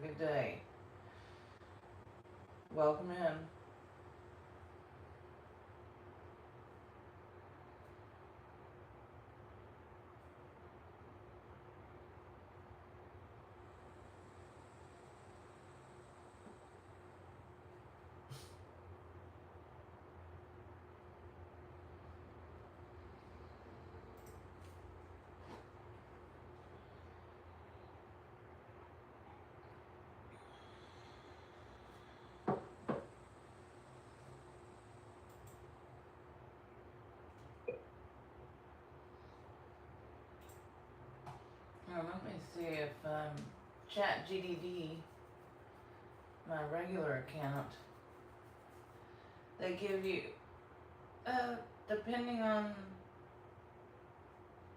a good day. Welcome in. Now, let me see if ChatGDD, my regular account, they give you, depending on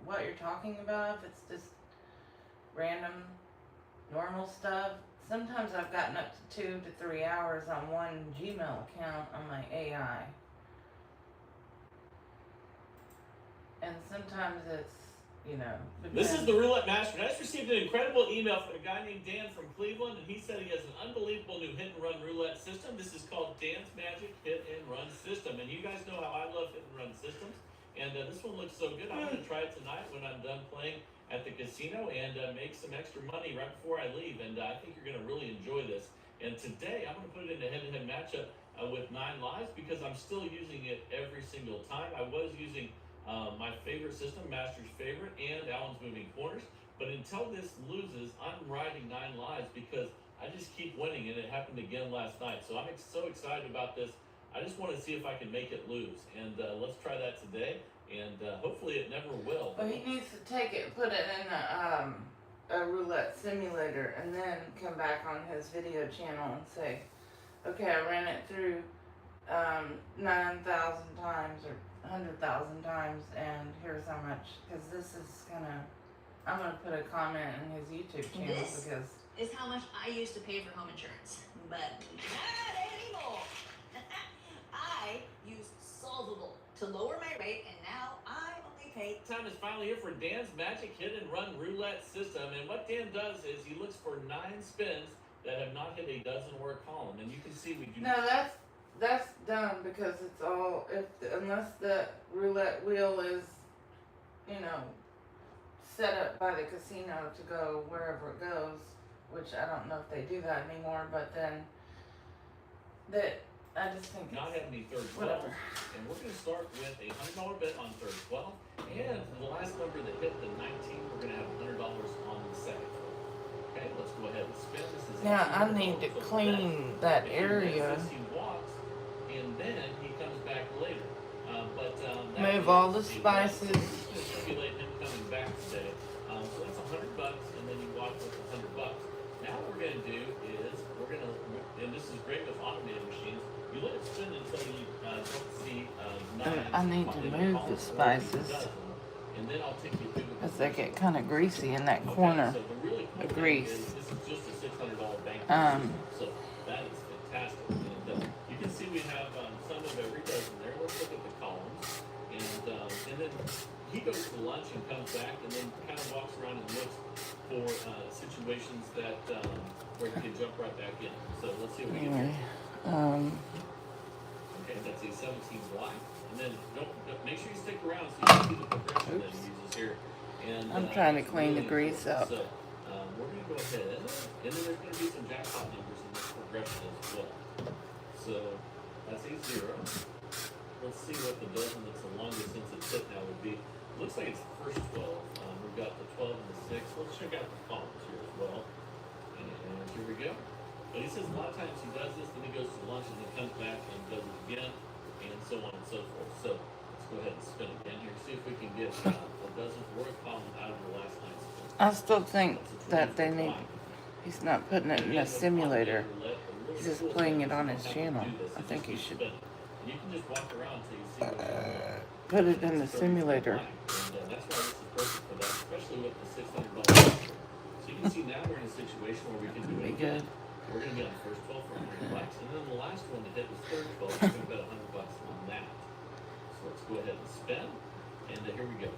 what you're talking about, if it's just random, normal stuff. Sometimes I've gotten up to 2 to 3 hours on one Gmail account on my AI. And sometimes it's, This is the Roulette Master. I just received an incredible email from a guy named Dan from Cleveland, and he said he has an unbelievable new hit and run roulette system. This is called Dan's Magic Hit and Run System. And you guys know how I love hit and run systems. And this one looks so good. I'm going to try it tonight when I'm done playing at the casino and make some extra money right before I leave. And I think you're going to really enjoy this. And today I'm going to put it in a head-to-head matchup with 9 lives because I'm still using it every single time. I was using my favorite system, Master's favorite, and Alan's moving corners. But until this loses, I'm riding 9 lives because I just keep winning, and it happened again last night. So I'm so excited about this. I just want to see if I can make it lose, and let's try that today. And hopefully it never will. Well, he needs to take it, put it in a roulette simulator, and then come back on his video channel and say, okay, I ran it through 9,000 times or 100,000 times, and here's how much. Because this is I'm gonna put a comment in his YouTube channel this because is how much I used to pay for home insurance, but not anymore. I used Solvable to lower my rate, and now I only pay. Time is finally here for Dan's Magic Hit and Run Roulette System, and what Dan does is he looks for 9 spins that have not hit a dozen or a column, and you can see we do. No, that's done because it's all unless the roulette wheel is, set up by the casino to go wherever it goes, which I don't know if they do that anymore. But then I just think Not have any third 12, whatever. and we're going to start with a $100 bet on third 12, and the last number that hit the 19, we're going to have $100 on the second. Okay, let's go ahead and spin. This is Now I need to clean that area. He walks, and then he comes back later. Move all the spices. Simulate him coming back today. So that's $100, and then you walk with $100. Now what we're going to do is and this is great with automated machines. You let it spin until you don't see 9. I need to move the spices And then I'll take you through because they get kind of greasy in that corner. So the really cool The thing grease. is this is just a $600 bank. So that is fantastic. And you can see we have some of every dozen there. Let's look at the columns. And then he goes to lunch and comes back and then kind of walks around and looks for situations that where he can jump right back in. So let's see what we can do. Okay, that's a 17 black. And then don't make sure you stick around so you can see the progression that he uses here. And I'm trying to clean the grease up. So we're going to go ahead, and then there's going to be some jackpot numbers in this progression as well. So that's a 0. Let's see what the dozen that's the longest since it's hit now would be. Looks like it's the first 12. We've got the 12 and the 6. Let's check out the columns here as well. And here we go. But he says a lot of times he does this, then he goes to lunch and then comes back and does it again, and so on and so forth. So let's go ahead and spin again here, see if we can get a dozen or a column out of the last night's spin. I still think that they need. He's not putting it in a simulator. He's just playing it on his channel. I think he should You can just walk around until you see what put it in the simulator. and that's why this is perfect for that, especially with the $600. So you can see now we're in a situation where we can do Be it good. again. We're going to be on the first 12 for $100, and then the last one that hit was third 12. We're going to bet $100 on that. So let's go ahead and spin, and here we go.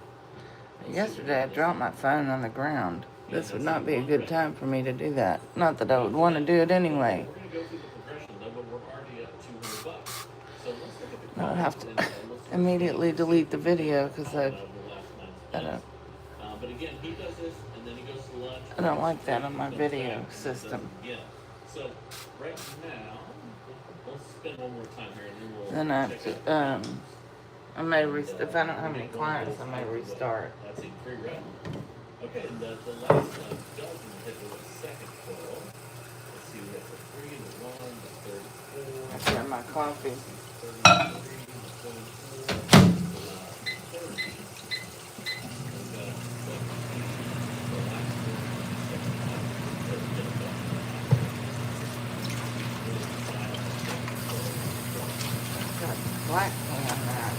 Yesterday I dropped my phone on the ground. This would not be a good time for me to do that. Not that I would want to do it anyway. We're going to go through the progression though, but we're already at $200. So let's look at the I would have columns to immediately delete the video because I don't. But again, he does this, and then he goes to lunch. I don't like that on my video system. Yeah. So right now, let's spend one more time here, and then we'll. Then I may if I don't have any clients, I may restart. That's a free rep. Okay, and the last dozen hit with a second twirl. Let's see, we have the 3, the 1, the 34. I got my coffee. 33, the 24, the 30. Black on that.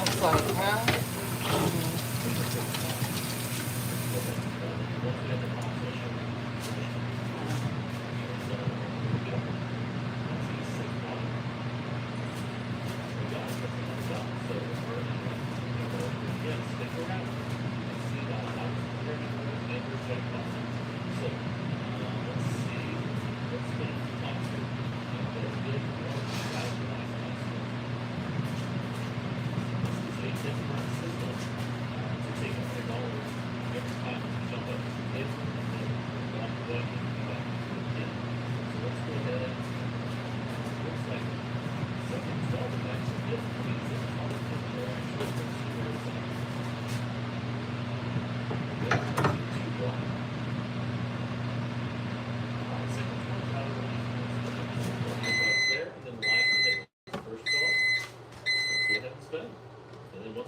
I was like, huh?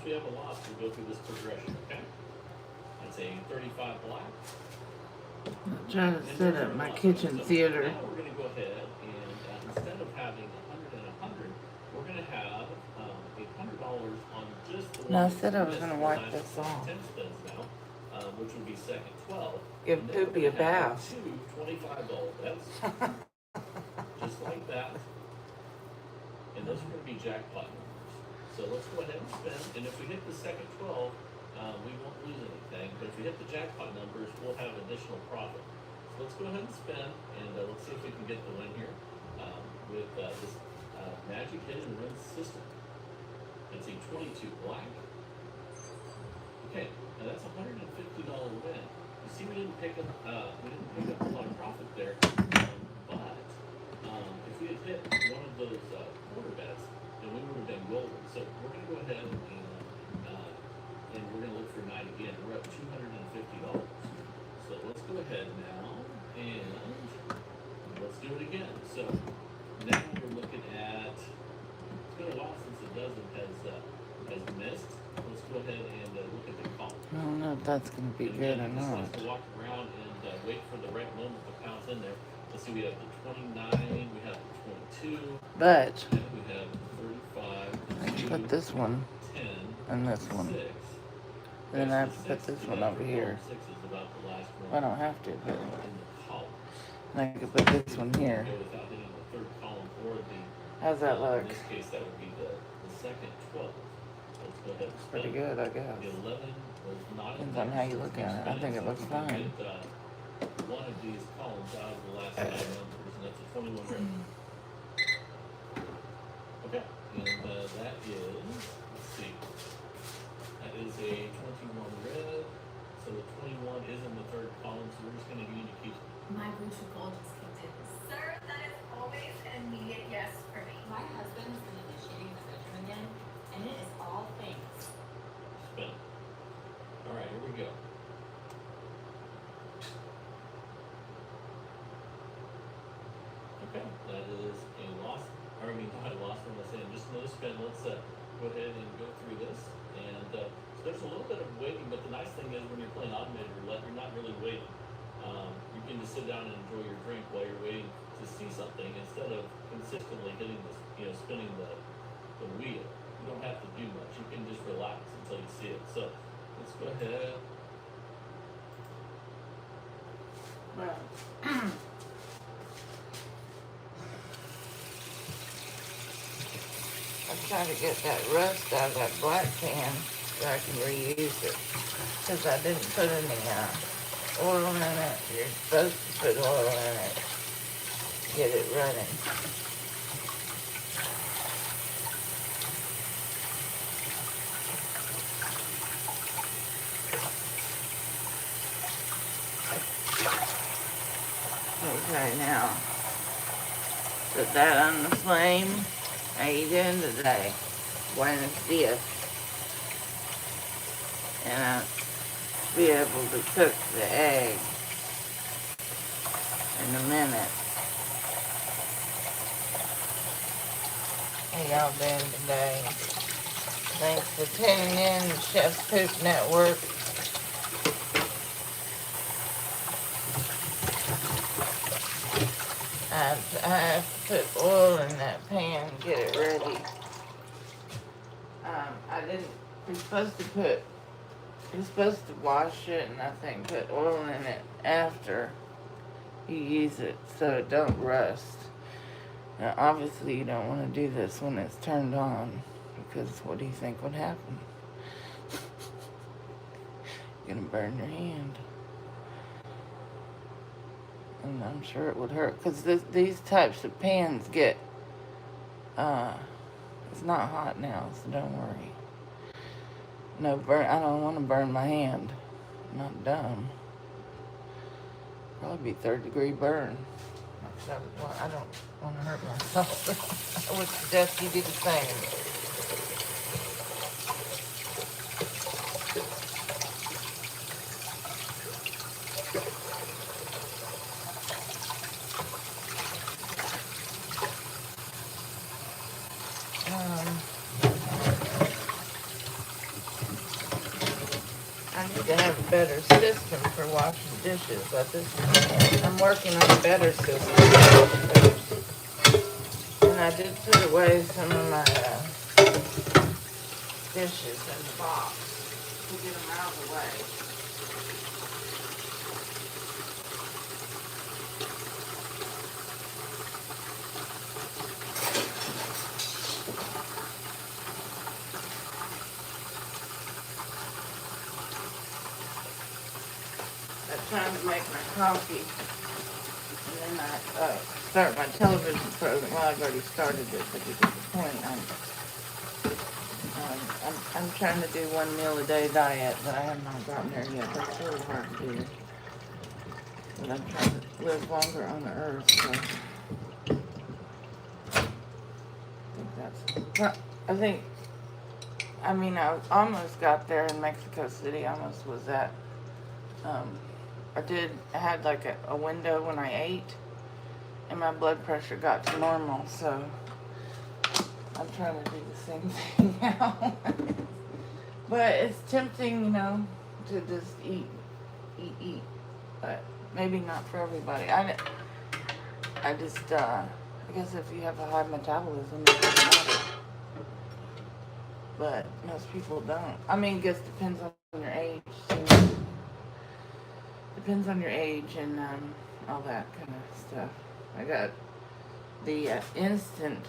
We have a loss, we'll go through this progression, okay? That's a 35 black. I'm trying to set up my kitchen theater. Now we're going to go ahead and instead of having 100 and 100, we're going to have $100 on just the one. No, I said I was going to wipe this off. 10 spins now, which would be second 12. Give Poopy a bath. Two $25 bets, just like that. And those are going to be jackpot numbers. So let's go ahead and spin, and if we hit the second 12, we won't lose anything, but if we hit the jackpot numbers, we'll have additional profit. So let's go ahead and spin, and let's see if we can get the win here with this magic hit and run system. It's a 22 black. Okay, now that's a $150 win. You see, we didn't pick up a lot of profit there, but if we had hit one of those quarter bets, then we would have been golden. So we're going to go ahead and we're going to look for 9 again. We're up $250. So let's go ahead now and let's do it again. So now we're looking at, it's been a while since a dozen has missed. Let's go ahead and look at the column. I don't know if that's going to be good or not. Let's walk around and wait for the right moment to pounce in there. Let's see, we have the 29, we have the 22. But And we have 35. I can put this one 10, and this one. 6. And then I have to put this one over here. 6 is about the last one. Well, I don't have to, but in the column. and I can put this one here. Go without hitting the third column or the. How's that look? In this case, that would be the second 12. Let's go ahead and spin. Pretty good, I guess. The 11 was not. Depends on how you look at it. I think it looks fine. Get, one of these columns out of the last 5 numbers, and that's a 21 red. Okay, and that is, let's see, that is a 21 red, so the 21 is in the third column, so we're just going to need to keep. My booster goal just kicked in. Sir, that is always an immediate yes for me. My husband has been initiating the bedroom again, and it is all thanks. Spin. All right, here we go. Okay, that is a loss. Or I mean, not a loss. What am I saying? Just another spin. Let's go ahead and go through this. And so there's a little bit of waiting, but the nice thing is when you're playing automated roulette, you're not really waiting. You can just sit down and enjoy your drink while you're waiting to see something instead of consistently hitting this, spinning the the wheel. You don't have to do much. You can just relax until you see it. So let's go ahead. Well, I'm trying to get that rust out of that black pan so I can reuse it. Because I didn't put any oil in it. You're supposed to put oil in it. Get it running. Okay, now, put that on the flame. How you doing today? Buenos dias. And I'll be able to cook the egg in a minute. How y'all doing today? Thanks for tuning in to Chef's Poop Network. I have to put oil in that pan and get it ready. You're supposed to wash it and I think put oil in it after you use it so it don't rust. Now obviously you don't want to do this when it's turned on because what do you think would happen? You're gonna burn your hand. And I'm sure it would hurt because these types of pans get, it's not hot now, so don't worry. No burn, I don't want to burn my hand. I'm not dumb. Probably be 3rd-degree burn. I don't want to hurt myself. I would suggest you do the same. I need to have a better system for washing dishes, but I'm working on a better system. And I did put away some of my dishes in the box to get them out of the way. I'm trying to make my coffee, and then I start my television program. Well, I've already started it, but you get the point. I'm trying to do 1 meal a day diet, but I have not gotten there yet. That's really hard to do. But I'm trying to live longer on the earth, so I almost got there in Mexico City. Almost was at. I had like a window when I ate, and my blood pressure got to normal, so I'm trying to do the same thing now. But it's tempting, to just eat, but maybe not for everybody. I guess if you have a high metabolism, it doesn't matter. But most people don't. I guess depends on your age. Depends on your age and all that kind of stuff. I got the instant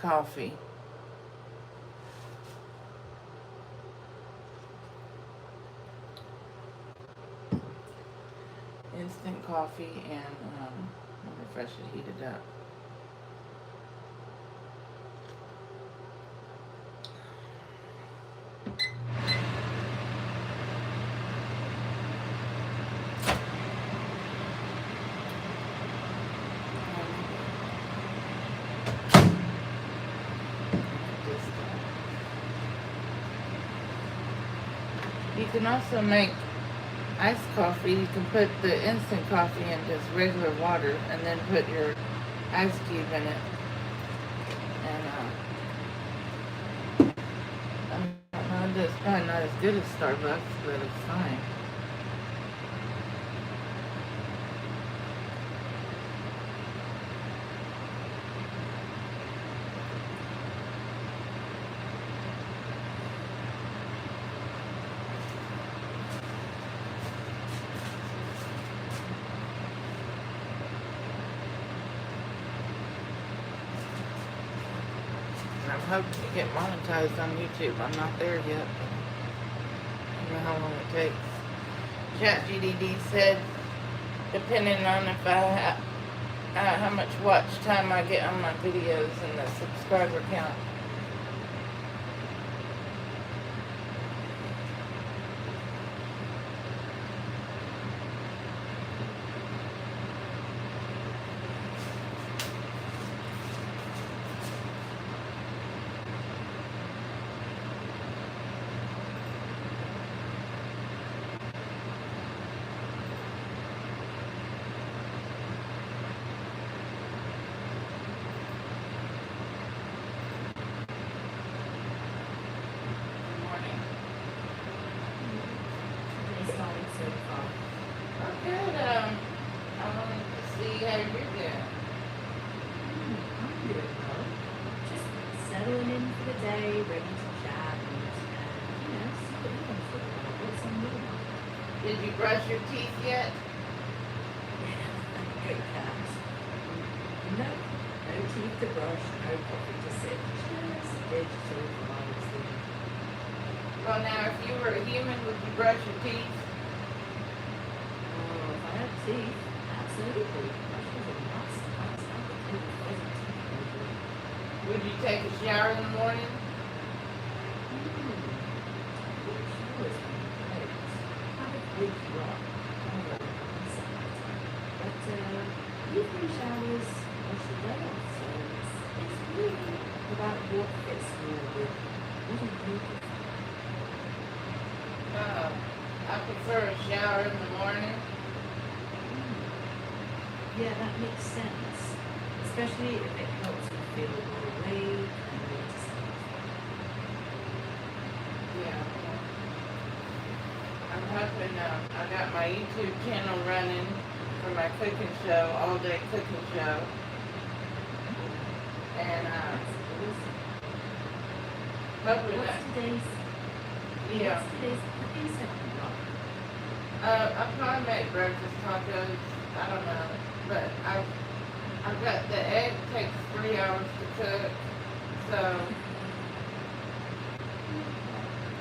coffee. Instant coffee and let me refresh it, heat it up. You can also make iced coffee. You can put the instant coffee in just regular water and then put your ice cube in it. And it's probably not as good as Starbucks, but it's fine. hope to get monetized on YouTube. I'm not there yet, but I don't know how long it takes. ChatGDD said, depending on if I have how much watch time I get on my videos and the subscriber count. Today's going so far. Oh, good. I wanted to see how you're doing. I'm doing well. Just settling in for the day, ready to chat and see what you want to talk about. What's on your mind? Did you brush your teeth yet? Good catch. No teeth to brush, no coffee to sip. Just digital vibes. Well, now, if you were a human, would you brush your teeth? Oh, if I had teeth, absolutely. Brushes are nuts. Nice applicated pleasant teeth pleasure. Would you take a shower in the morning? Good showers can be great. Have a quick rub. But evening showers wash the day off, so it's really about what fits your with what are you prefer? I prefer a shower in the morning. Yeah, that makes sense. Especially if it helps you feel more awake and ready to sleep. Yeah. I'm hoping I got my YouTube channel running for my cooking show, all day cooking show. And That's awesome. hoping What's that, today's yeah. cooking segment, Rob? I probably make breakfast tacos. I don't know. But I've got the egg takes 3 hours to cook. So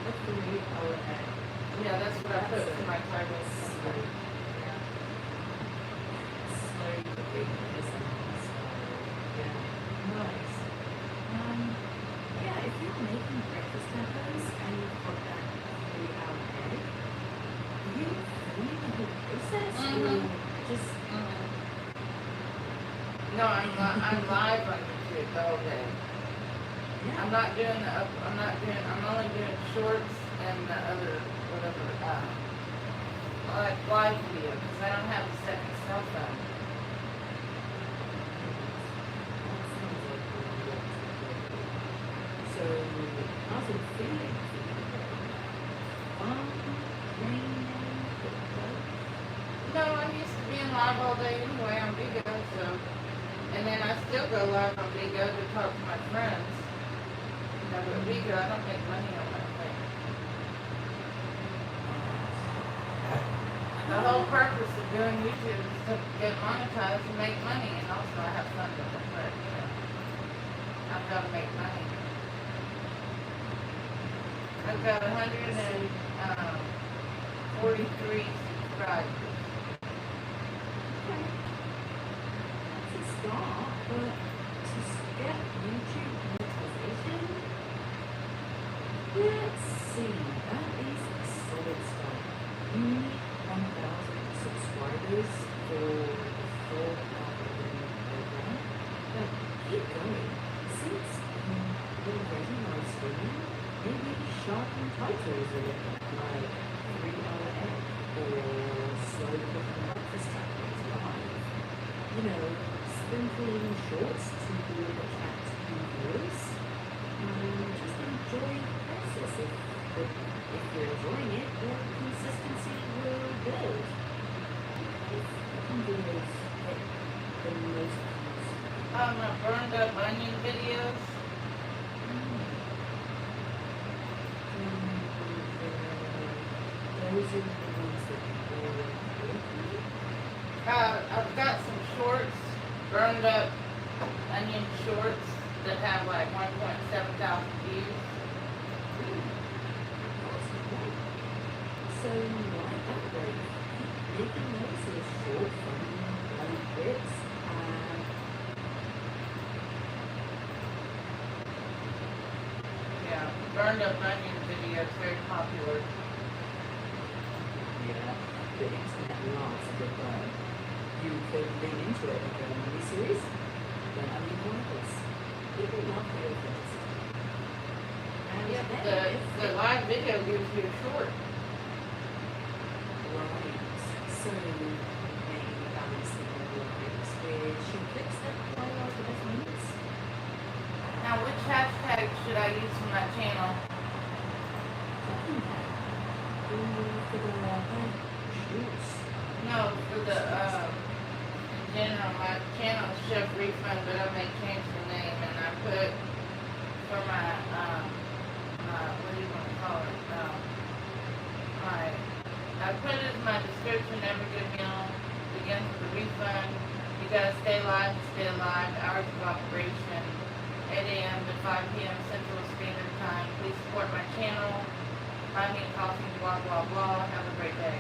A 3-hour egg. yeah, that's what I put for my tacos. Slow. Yeah. Slow cooking is a nice yeah. Nice. Yeah, if you're making breakfast tacos and you've got that 3-hour egg, are you filming the whole process or just No, I'm live on YouTube the whole day. yeah. I'm only doing shorts and the other whatever like live video because I don't have a second cell phone. So, how's it feeling? Raining, No, I'm used to being live all day anyway on Bigo, so and then I still go live on Bigo to talk to my friends. You know, but Bigo, I don't make money on that thing. The whole purpose of doing YouTube is to get monetized and make money, and also I have fun with it. But you know, I've got to make money. I've got 143 subscribers. Okay. That's a start, but to get YouTube monetization, let's see, that is a solid start. You need 1,000 subscribers for the full algorithm program, but keep going. Since you're already live streaming, maybe sharpen titles a little, like 3-hour egg or slow cooking breakfast tacos live. You know, sprinkling shorts to attract new viewers. Just enjoy the process. If you're enjoying it, your consistency will build. If cooking videos hit the most views, My burned up onion videos. those are the ones that people like. I've got some shorts, burned up onion shorts that have like 1.5 27,000 views. So, like that way, making those sort of short, funny, light bits, Yeah, burned up onion video is very popular. yeah, the internet loves a good burn. You could lean into it and go on a mini-series, then onion boils. People love the authenticity. And Yeah, then the live video gives you a short. right, so maybe balance the lives with she clicks that highlight the best moments. Now, which hashtag should I use for my channel? For the shoots. No, for the, in general, my channel is Chef Refund, but I may change the name, and I put for my, what do you want to call it? I put it in my description, every good meal begins with a refund. You gotta stay live to stay alive. Hours of operation, 8 a.m. to 5 p.m. Central Standard Time. Please support my channel. Buy me a coffee, blah, blah, blah. Have a great day.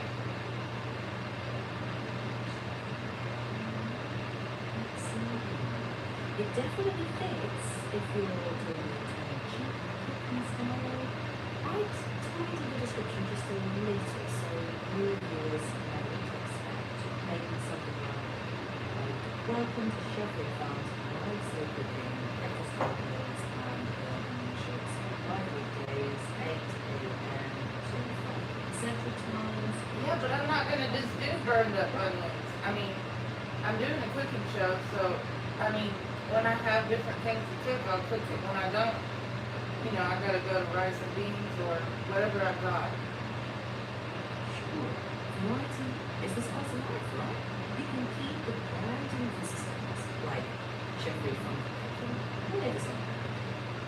It definitely fits if you're doing it cheap cooking style. I'd tidy the description just a little so new viewers know what to expect. Maybe something like welcome to Chef Refund, live slow cooking, breakfast meals and shorts. Live weekdays, 8 a.m. to 5 p.m. Central Times. Yeah, but I'm not gonna just do burned up onions. I mean, I'm doing a cooking show, so, I mean, when I have different things to cook, I'll cook it. When I don't, you know, I gotta go to rice and beans or whatever I've got. Sure. Variety is the spice of life, right? You can keep the brand and consistency, like Chef Refund cooking, whatever something.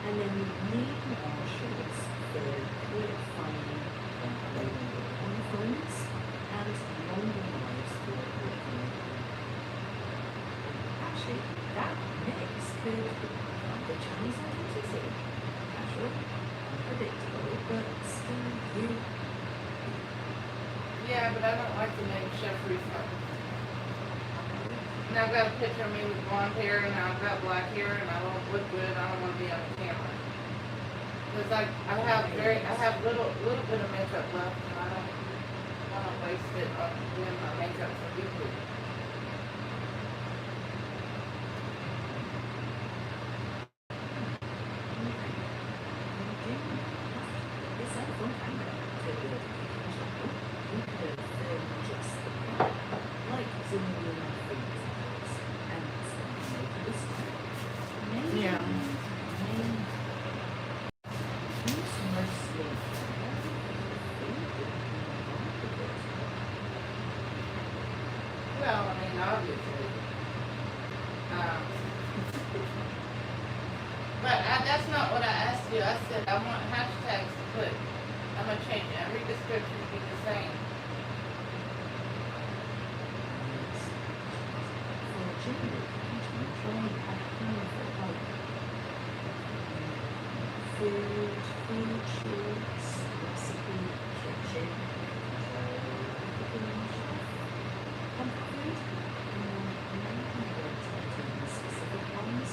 And then lean on shorts for clear, funny, on phones, and longer lives for working. Actually, that mix could become the Chinese identity. Casual, unpredictable, but still you. Yeah, but I don't like the name Chef Refund. And I've got a picture of me with blonde hair, and I've got black hair, and I don't look good. I don't want to be on the camera. Cause I have little bit of makeup left, and I don't want to waste it on doing my makeup for YouTube. Yeah. Well, I mean, obviously. But that's not what I asked you. I said I want hashtags to put. I'm going to change every description to be the same. Food shorts, recipe, kitchen, cooking chef, comfort food, and specific ones,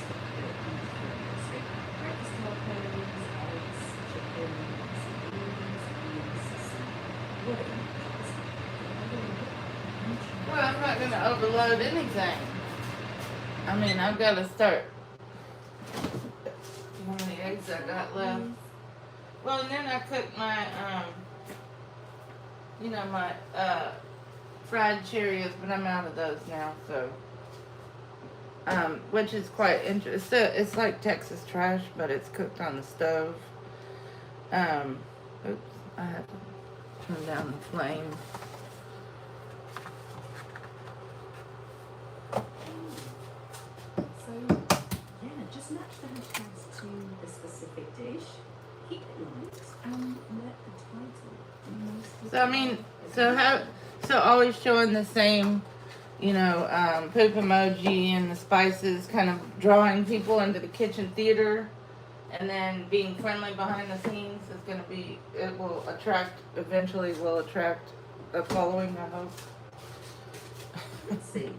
breakfast tacos, eggs, chicken, beans, whatever. Well, I'm not going to overload anything. I mean, I've got to start. How many eggs I got left? Well, and then I cooked my, my fried Cheerios, but I'm out of those now, so. Which is quite interesting. It's like Texas trash, but it's cooked on the stove. Oops, I have to turn down the flame. So, yeah, just match the hashtags to the specific dish, keep it light, and let the title be most. So I mean, so always showing the same, poop emoji and the spices, kind of drawing people into the kitchen theater And then being friendly behind the scenes is going to be, it will attract, eventually will attract a following, I hope. Let's see.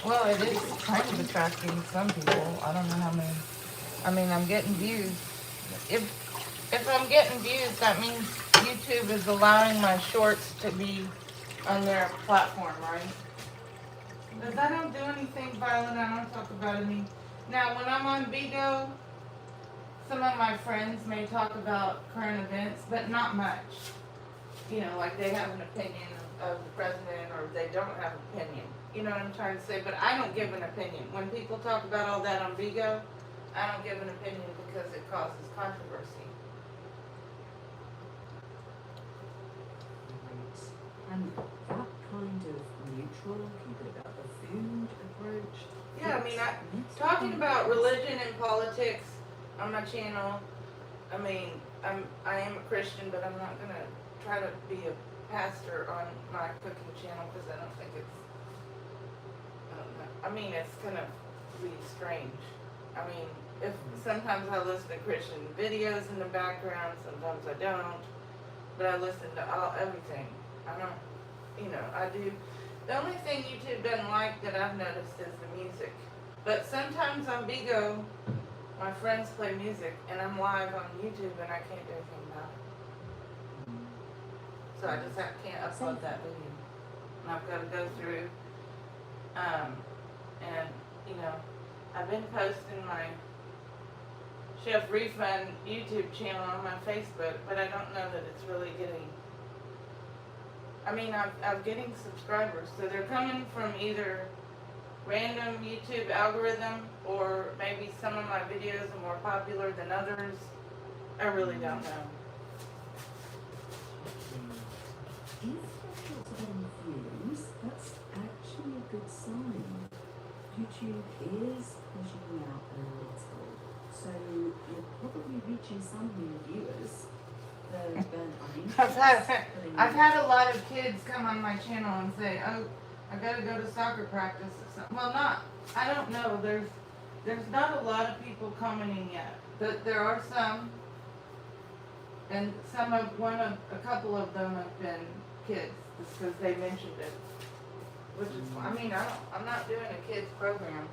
Well, it is kind of attracting some people. I don't know how many. I mean, I'm getting views. If I'm getting views, that means YouTube is allowing my shorts to be on their platform, right? Because I don't do anything violent. I don't talk about any. Now, when I'm on Bigo, some of my friends may talk about current events, but not much. You know, like they have an opinion of the president, or they don't have an opinion. You know what I'm trying to say? But I don't give an opinion. When people talk about all that on Bigo, I don't give an opinion because it causes controversy. Right. And that kind of neutral, keep it about the food approach. Yeah, I mean, it's talking about nice. religion and politics on my channel. I mean, I am a Christian, but I'm not gonna try to be a pastor on my cooking channel because I don't think it's. I don't know. I mean, it's gonna be strange. I mean, if sometimes I listen to Christian videos in the background, sometimes I don't, but I listen to everything. I don't, you know, I do. The only thing YouTube doesn't like that I've noticed is the music. But sometimes on Bigo, my friends play music, and I'm live on YouTube, and I can't do anything about it. So I just can't upload that video. And I've got to go through, and, you know, I've been posting my Chef Refund YouTube channel on my Facebook, but I don't know that it's really getting, I mean, I'm getting subscribers, so they're coming from either random YouTube algorithm, or maybe some of my videos are more popular than others. I really don't know. If you're getting views, that's actually a good sign. YouTube is pushing you out a little. So you're probably reaching some new viewers that are I've had a lot of kids come on my channel and say, "Oh, I gotta go to soccer practice." Or something. Well, I don't know. There's not a lot of people commenting yet, but there are some, and a couple of them have been kids, just because they mentioned it. Which is, I mean, I'm not doing a kids program.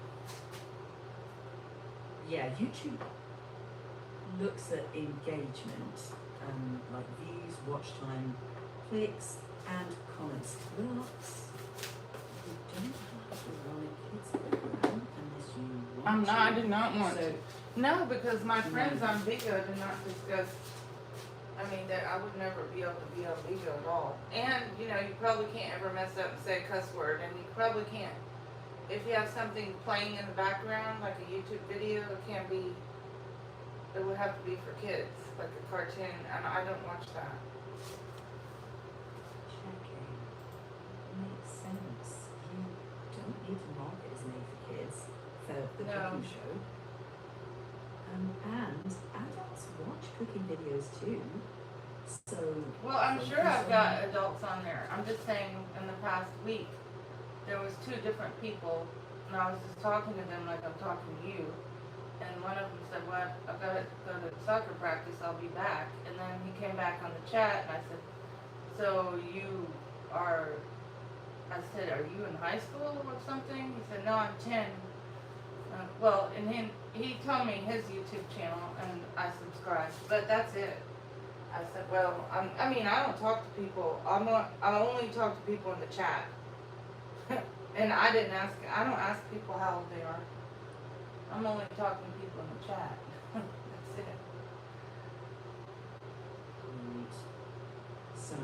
Yeah, YouTube looks at engagement, like views, watch time, clicks, and comments. But you don't have to run a kids program unless you want to. I did not want So, to. No, because my friends on Bigo did not discuss. I mean, that I would never be able to be on Bigo at all. And you know, you probably can't ever mess up and say a cuss word, and you probably can't. If you have something playing in the background, like a YouTube video, it would have to be for kids, like a cartoon, and I don't watch that. checking. Makes sense. You don't need to market as made for kids for the No. cooking show. And adults watch cooking videos too. So Well, I'm sure I've got adults on there. I'm just saying, in the past week, there was 2 different people, and I was just talking to them like I'm talking to you. And one of them said, "Well, I've got to go to soccer practice. I'll be back." And then he came back on the chat, and I said, "So you are?" I said, "Are you in high school or something?" He said, "No, I'm 10." Well, and he told me his YouTube channel, and I subscribed, but that's it. I said, "Well, I mean, I don't talk to people. I only talk to people in the chat." And I don't ask people how old they are. I'm only talking to people in the chat. That's it. Right. So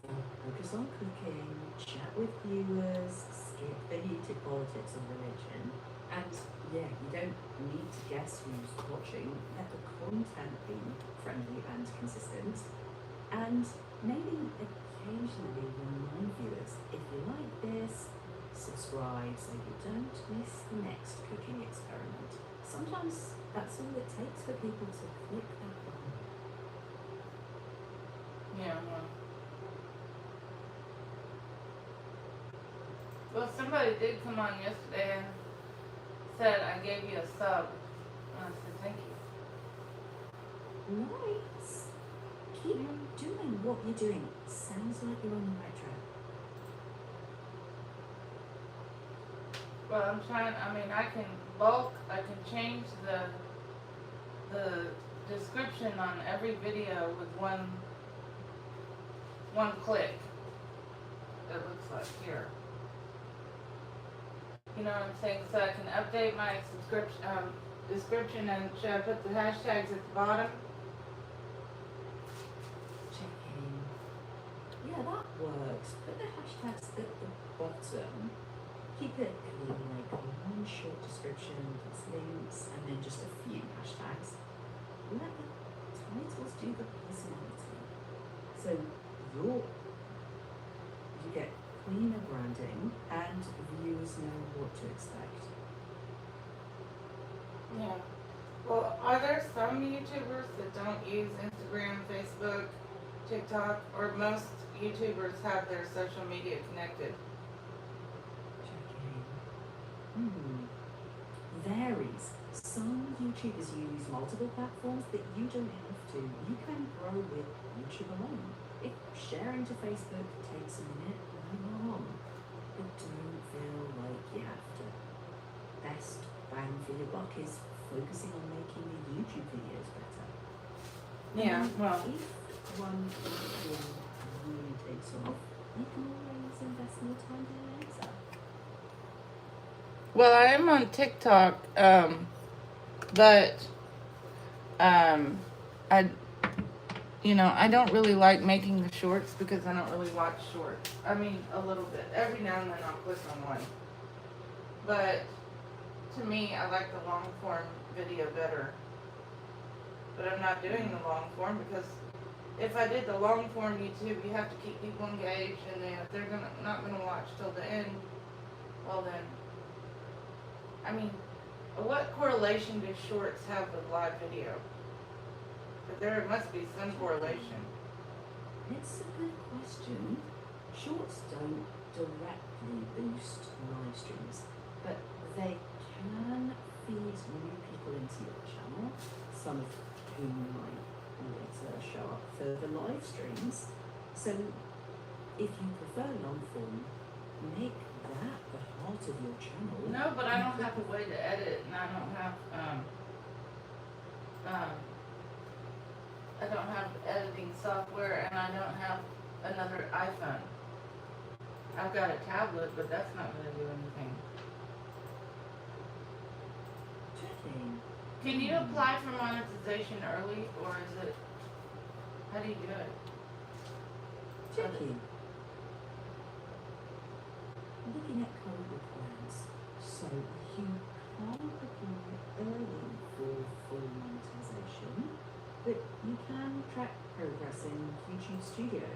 focus on cooking, chat with viewers, skip the heated politics and religion, and yeah, you don't need to guess who's watching. Let the content be friendly and consistent, and maybe occasionally remind viewers, if you like this, subscribe so you don't miss the next cooking experiment. Sometimes that's all it takes for people to click that button. Yeah. Well, somebody did come on yesterday and said, "I gave you a sub." And I said, "Thank you." Lights. Keep doing what you're doing. Sounds like you're on the right track. Well, I'm trying. I mean, I can change the description on every video with one click. It looks like here. You know what I'm saying? So I can update my description, and should I put the hashtags at the bottom? Checking. Yeah, that works. Put the hashtags at the bottom. Keep it clean, like one short description, plus links, and then just a few hashtags. Let the titles do the personality. So you get cleaner branding and viewers know what to expect. Yeah. Well, are there some YouTubers that don't use Instagram, Facebook, TikTok, or most YouTubers have their social media connected? Checking. Varies. Some YouTubers use multiple platforms, but you don't have to. You can grow with YouTube alone. If sharing to Facebook takes a minute, no harm. But don't feel like you have to. Best bang for your buck is focusing on making the YouTube videos better. Yeah, And well, if one platform really takes off, you can always invest more time there later. well, I am on TikTok, but I don't really like making the shorts because I don't really watch shorts. I mean, a little bit. Every now and then I'll click on one. But to me, I like the long form video better. But I'm not doing the long form because if I did the long form YouTube, you have to keep people engaged, and then if they're not gonna watch till the end, well then, I mean, what correlation do shorts have with live video? But there must be some correlation. It's a good question. Shorts don't directly boost live streams, but they can feed new people into your channel, some of whom might later show up for the live streams. So if you prefer long form, make that the heart of your channel. No, but I don't have a way to edit, and I don't have editing software, and I don't have another iPhone. I've got a tablet, but that's not going to do anything. Checking. Can you apply for monetization early, or is it, how do you do it? Checking. Looking at code requirements. So you can apply early for full monetization, but you can track progress in YouTube Studio.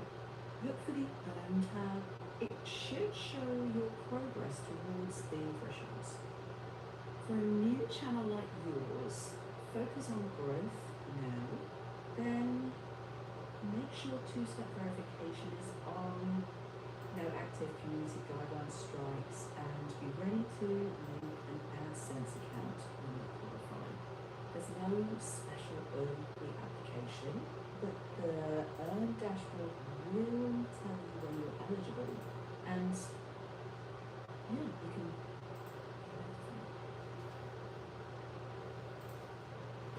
Look for the Earn tab. It should show your progress towards the thresholds. For a new channel like yours, focus on growth now, then make sure two-step verification is on, no active community guidelines strikes, and be ready to link an AdSense account when you qualify. There's no special early application, but the Earn dashboard will tell you when you're eligible, and yeah, you can.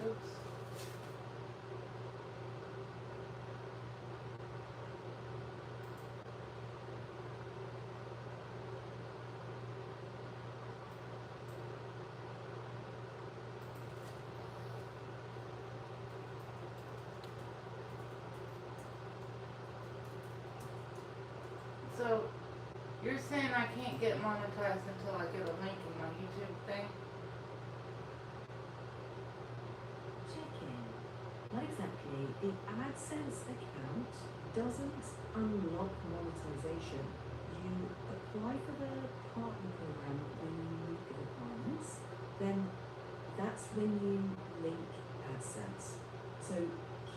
Oops. So, you're saying I can't get monetized until I get a link in my YouTube thing? Checking. Not exactly. The AdSense account doesn't unlock monetization. You apply for the partner program when you meet the requirements, then that's when you link AdSense. So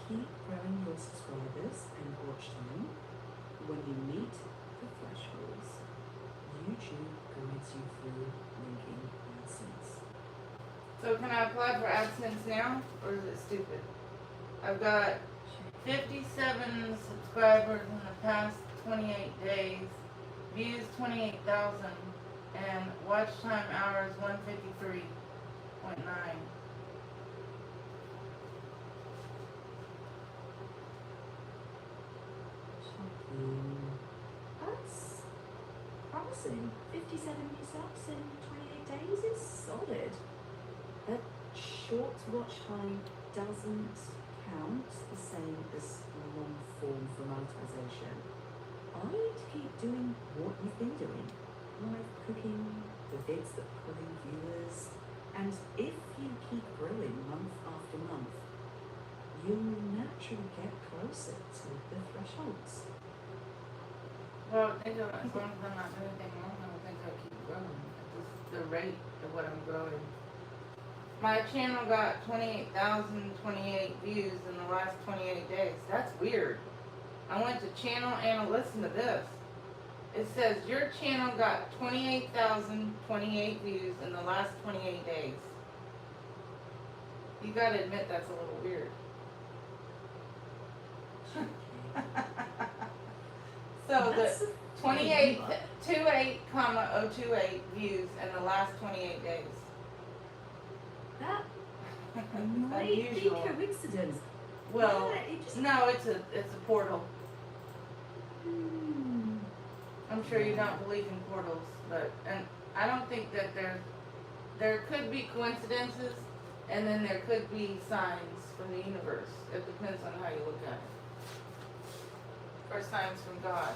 keep growing your subscribers and watch time. When you meet the thresholds, YouTube guides you through linking AdSense. So can I apply for AdSense now, or is it stupid? I've got 57 subscribers in the past 28 days, views 28,000, and watch time hours 153.9. That's promising. 57 new subs in 28 days is solid. That short watch time doesn't count the same as long form for monetization. I'd keep doing what you've been doing. Live cooking, the vids that pull in viewers, and if you keep growing month after month, you'll naturally get closer to the thresholds. Well, think of it, as long as I'm not doing anything wrong, I don't think I'll keep growing at the rate of what I'm growing. My channel got 28,028 views in the last 28 days. That's weird. I went to channel and listen to this. It says your channel got 28,028 views in the last 28 days. You gotta admit that's a little weird. So That's the 28,028 views in the last 28 days. That might be Unusual. coincidence. Well, Yeah, it just- no, it's a portal. Hmm. I'm sure you don't believe in portals, but and I don't think that there could be coincidences, and then there could be signs from the universe. It depends on how you look at it, or signs from God.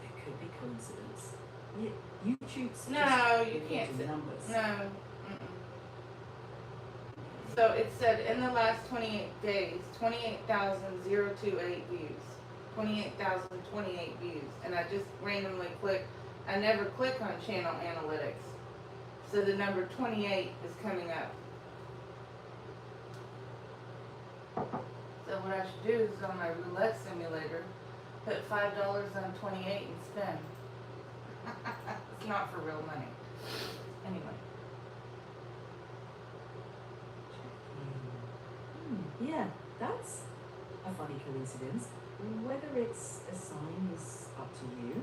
There could be coincidence. Yeah, YouTube's No, just you can't reporting say- numbers. No. Mm-mm. So it said in the last 28 days, 28,028 views. 28,028 views. And I just randomly click. I never click on channel analytics. So the number 28 is coming up. So what I should do is on my roulette simulator, put $5 on 28 and spin. It's not for real money. Anyway. Yeah, that's a funny coincidence. Whether it's a sign is up to you,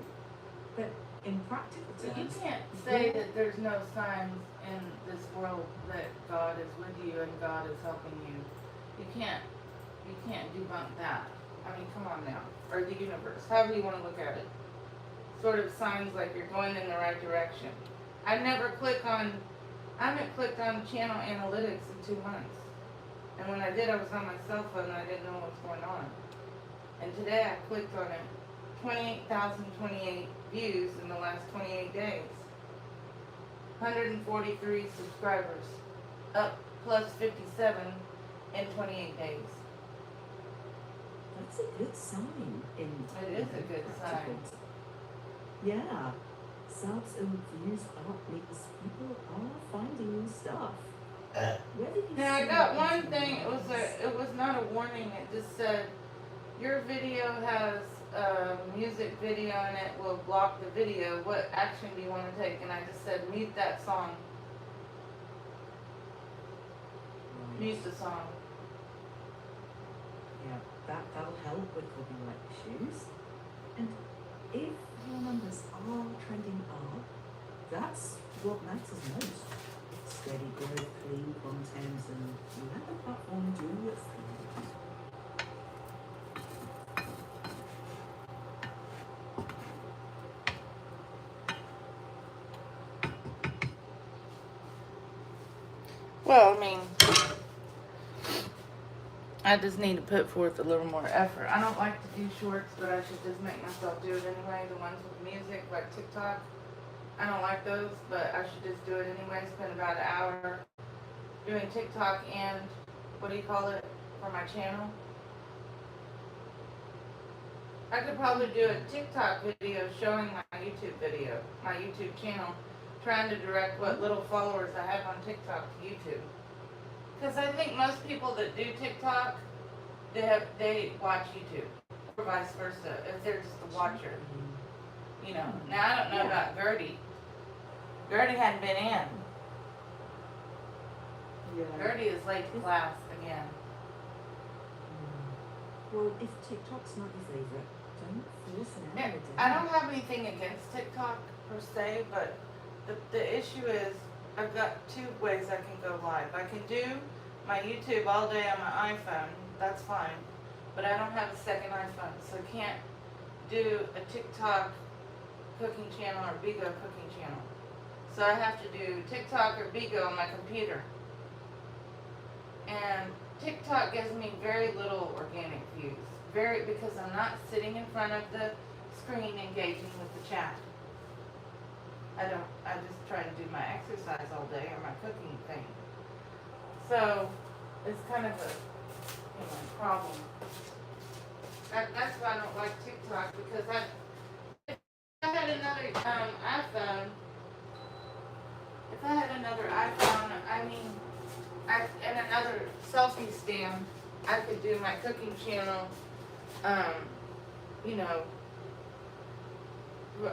but in practical So you terms, can't say that there's no signs in this world that God is with you and God is helping you. You can't debunk that. I mean, come on now. Or the universe, however you want to look at it. Sort of signs like you're going in the right direction. I haven't clicked on channel analytics in 2 months. And when I did, I was on my cell phone and I didn't know what was going on. And today I clicked on it. 28,028 views in the last 28 days. 143 subscribers. Up plus 57 in 28 days. that's a good sign. It is a good practical sign. Yeah, subs and views up means people are finding new stuff. Whether you Now I see got it one as thing, it was not a warning, it just said, your video has a music video and it will block the video, what action do you want to take? And I just said, mute that song, mute the song. Yeah, that'll help with copyright issues. And if your numbers are trending up, that's what matters most. Steady growth, clean content, and you let the platform do its thing. Well, I mean, I just need to put forth a little more effort. I don't like to do shorts, but I should just make myself do it anyway. The ones with music, like TikTok, I don't like those, but I should just do it anyway. Spend about an hour doing TikTok and, what do you call it, for my channel. I could probably do a TikTok video showing my YouTube video, my YouTube channel, trying to direct what little followers I have on TikTok to YouTube. Because I think most people that do TikTok, they watch YouTube, or vice versa, if they're just a watcher. You know. Now I don't know about Gertie. Gertie hadn't been in. Yeah. Gertie is late to class again. Well, if TikTok's not your favorite, don't force an Yeah, hour a day. I don't have anything against TikTok per se, but the issue is I've got two ways I can go live. I can do my YouTube all day on my iPhone, that's fine, but I don't have a second iPhone, so I can't do a TikTok cooking channel or Bigo cooking channel. So I have to do TikTok or Bigo on my computer. And TikTok gives me very little organic views. Because I'm not sitting in front of the screen engaging with the chat. I just try to do my exercise all day or my cooking thing. So it's kind of a problem. That's why I don't like TikTok, because if I had another iPhone, and another selfie stand, I could do my cooking channel,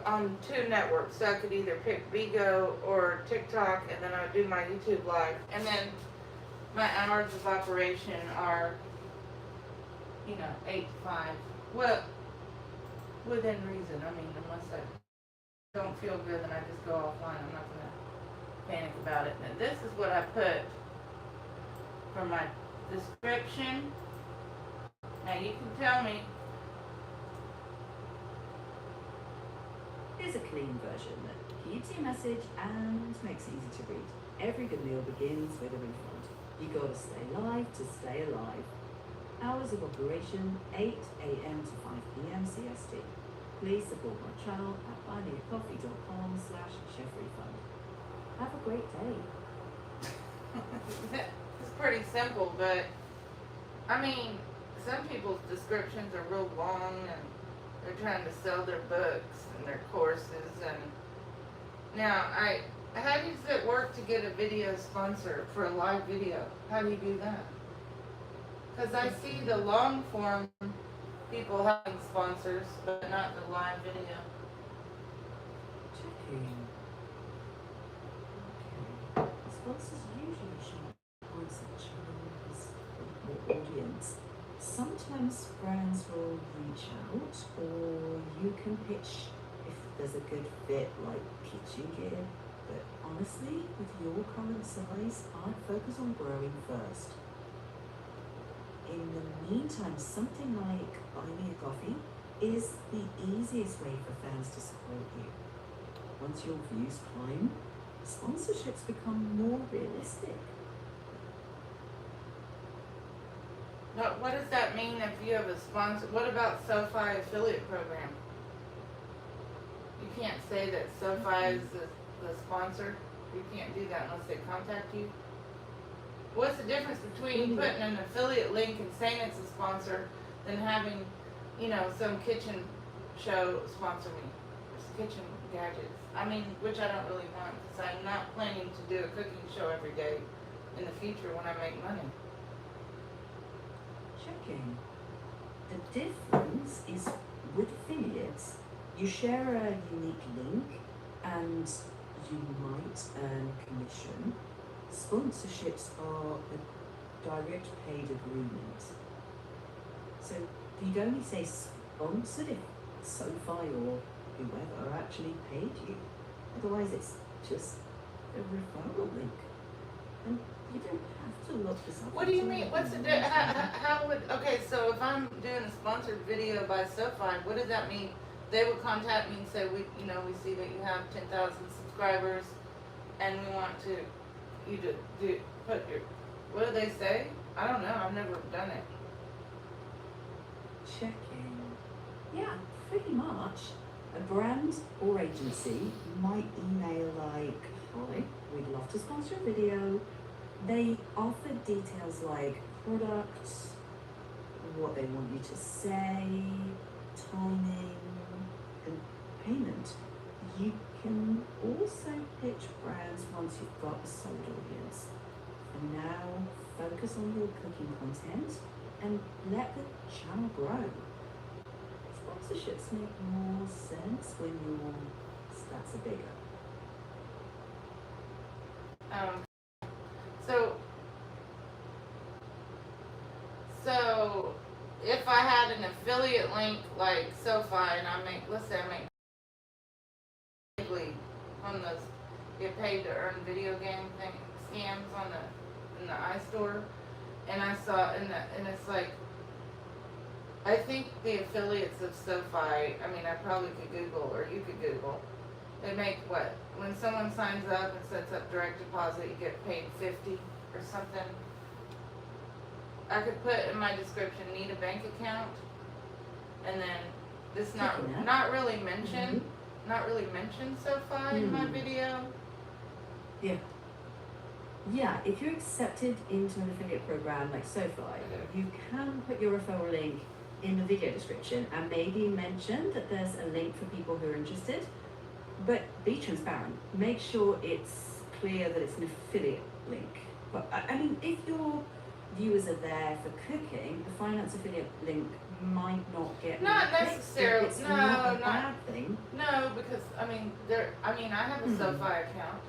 on two networks. So I could either pick Bigo or TikTok, and then I would do my YouTube live. And then my hours of operation are, 8 to 5. Well, within reason. Unless I don't feel good, then I just go offline. I'm not going to panic about it. And this is what I put for my description. Now you can tell me. Here's a clean version that keeps your message and makes it easy to read. Every good meal begins with a refund. You gotta stay live to stay alive. Hours of operation, 8 a.m. to 5 p.m. CST. Please support my channel at buymeacoffee.com/chefrefund. Have a great day. It's pretty simple, but some people's descriptions are real long, and they're trying to sell their books and their courses. And now, how does it work to get a video sponsor for a live video? How do you do that? Because I see the long form people having sponsors, but not the live video. Checking. Okay. Sponsors usually show points of channels or audience. Sometimes brands will reach out, or you can pitch if there's a good fit, like kitchen gear. But honestly, with your current size, I'd focus on growing first. In the meantime, something like Buy Me a Coffee is the easiest way for fans to support you. Once your views climb, sponsorships become more realistic. What does that mean if you have a sponsor? What about SoFi affiliate program? You can't say that SoFi is the sponsor. You can't do that unless they contact you. What's the difference between putting an affiliate link and saying it's a sponsor than having, some kitchen show sponsor me? Kitchen gadgets. Which I don't really want, because I'm not planning to do a cooking show every day in the future when I make money. Checking. The difference is with affiliates, you share a unique link and you might earn commission. Sponsorships are a direct paid agreement. So you'd only say sponsored if SoFi or whoever actually paid you. Otherwise it's just a referral link. And you don't have to look this up. What do you mean? What's the so if I'm doing a sponsored video by SoFi, what does that mean? They would contact me and say, we see that you have 10,000 subscribers, and we want you to put your, what do they say? I don't know, I've never done it. Checking. Yeah, pretty much. A brand or agency might email like, hi, we'd love to sponsor a video. They offer details like products, what they want you to say, timing, and payment. You can also pitch brands once you've got a sold audience. For now, focus on your cooking content and let the channel grow. Sponsorships make more sense when your stats are bigger. So So if I had an affiliate link like SoFi and let's say I make on those get paid to earn video game thing scams in the iStore, and I saw and it's like I think the affiliates of SoFi. I mean, I probably could Google or you could Google. They make what when someone signs up and sets up direct deposit, you get paid 50 or something. I could put in my description need a bank account, and then this not really mention SoFi in my video. Yeah, if you're accepted into an affiliate program like SoFi, you can put your referral link in the video description and maybe mention that there's a link for people who are interested, but be transparent. Make sure it's clear that it's an affiliate link. But I mean, if your viewers are there for cooking, the finance affiliate link might not get Not clicks, but necessarily. it's No, not a not bad thing. no, because I mean I have a SoFi account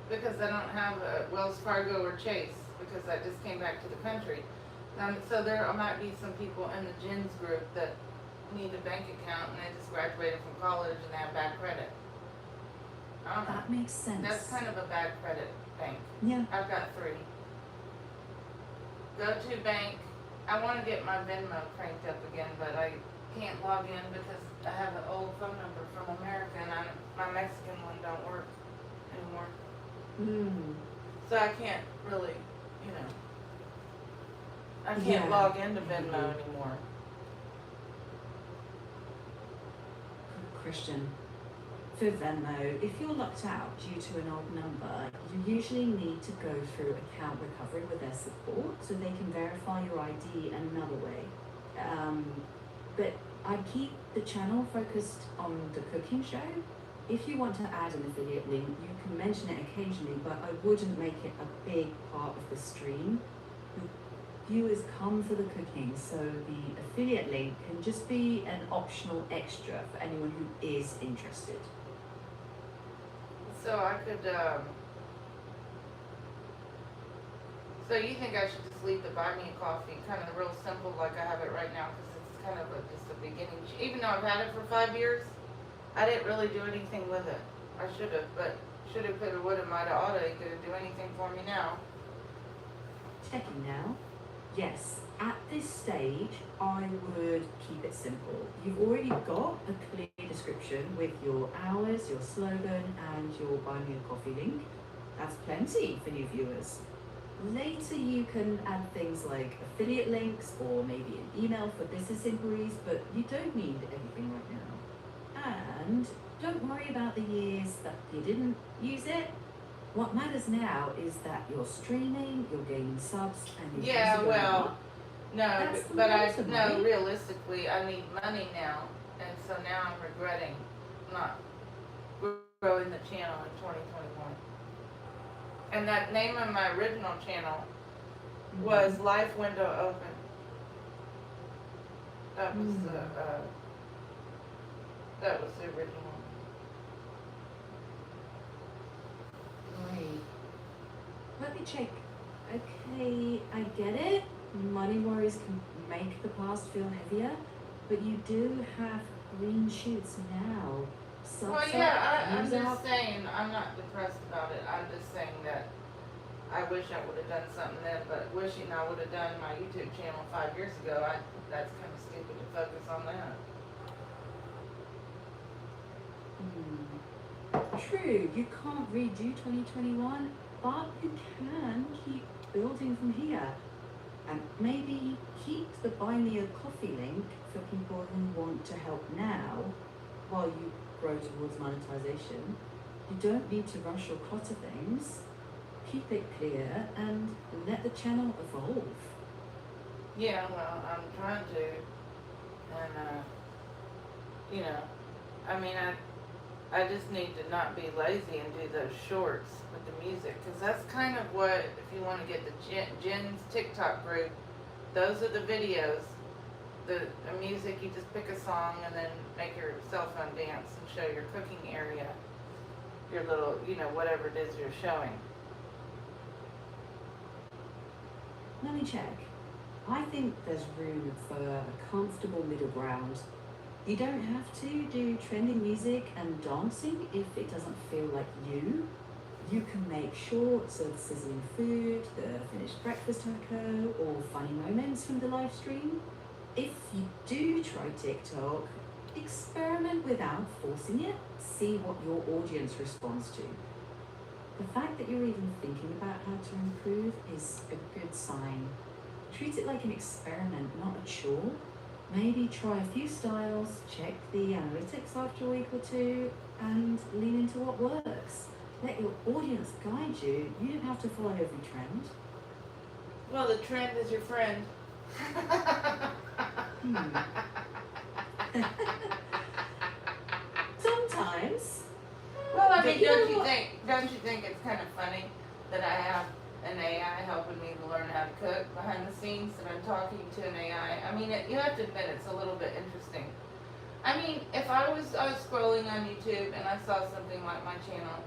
because I don't have a Wells Fargo or Chase because I just came back to the country. So there might be some people in the Gens group that need a bank account and they just graduated from college and they have bad credit. I don't know. That makes sense. That's kind of a bad credit bank. Yeah. I've got 3. Go-to bank. I want to get my Venmo cranked up again, but I can't log in because I have an old phone number from America and my Mexican one don't work anymore. So I can't really, I can't log into Venmo anymore. Christian, for Venmo, if you're locked out due to an old number, you usually need to go through account recovery with their support so they can verify your ID another way. But I keep the channel focused on the cooking show. If you want to add an affiliate link, you can mention it occasionally, but I wouldn't make it a big part of the stream. Viewers come for the cooking, so the affiliate link can just be an optional extra for anyone who is interested. So I could, so you think I should just leave the buy me a coffee kind of real simple like I have it right now because it's kind of just a beginning. Even though I've had it for 5 years, I didn't really do anything with it. I should have, but should have, could have, would have, might have, ought have. Could have do anything for me now. Checking now. Yes, at this stage, I would keep it simple. You've already got a clear description with your hours, your slogan, and your buy me a coffee link. That's plenty for new viewers. Later, you can add things like affiliate links or maybe an email for business inquiries, but you don't need everything right now. And don't worry about the years that you didn't use it. What matters now is that you're streaming, you're gaining subs, and you're realistically, I need money now, and so now I'm regretting not growing the channel in 2021. And that name of my original channel was Life Window Open. That was the original. Great. Let me check. Okay, I get it. Money worries can make the past feel heavier, but you do have green shoots now. I'm just saying, I'm not depressed about it. I'm just saying that I wish I would have done something then, but wishing I would have done my YouTube channel 5 years ago, that's kind of stupid to focus on that. True, you can't redo 2021, but you can keep building from here. And maybe keep the buy me a coffee link for people who want to help now while you grow towards monetization. You don't need to rush or clutter things. Keep it clear and let the channel evolve. Yeah, well, I'm trying to, and I just need to not be lazy and do those shorts with the music, because that's kind of what, if you want to get the Jen's TikTok group, those are the videos. The music, you just pick a song and then make your cell phone dance and show your cooking area, your little, whatever it is you're showing. Let me check. I think there's room for a comfortable middle ground. You don't have to do trending music and dancing if it doesn't feel like you. You can make shorts of sizzling food, the finished breakfast taco, or funny moments from the live stream. If you do try TikTok, experiment without forcing it. See what your audience responds to. The fact that you're even thinking about how to improve is a good sign. Treat it like an experiment, not a chore. Maybe try a few styles, check the analytics after a week or two, and lean into what works. Let your audience guide you. You don't have to follow every trend. Well, the trend is your friend. Sometimes. Well, I But mean, you know don't you what? think it's kind of funny that I have an AI helping me to learn how to cook behind the scenes, and I'm talking to an AI? I mean, you have to admit it's a little bit interesting. I mean, if I was scrolling on YouTube and I saw something like my channel,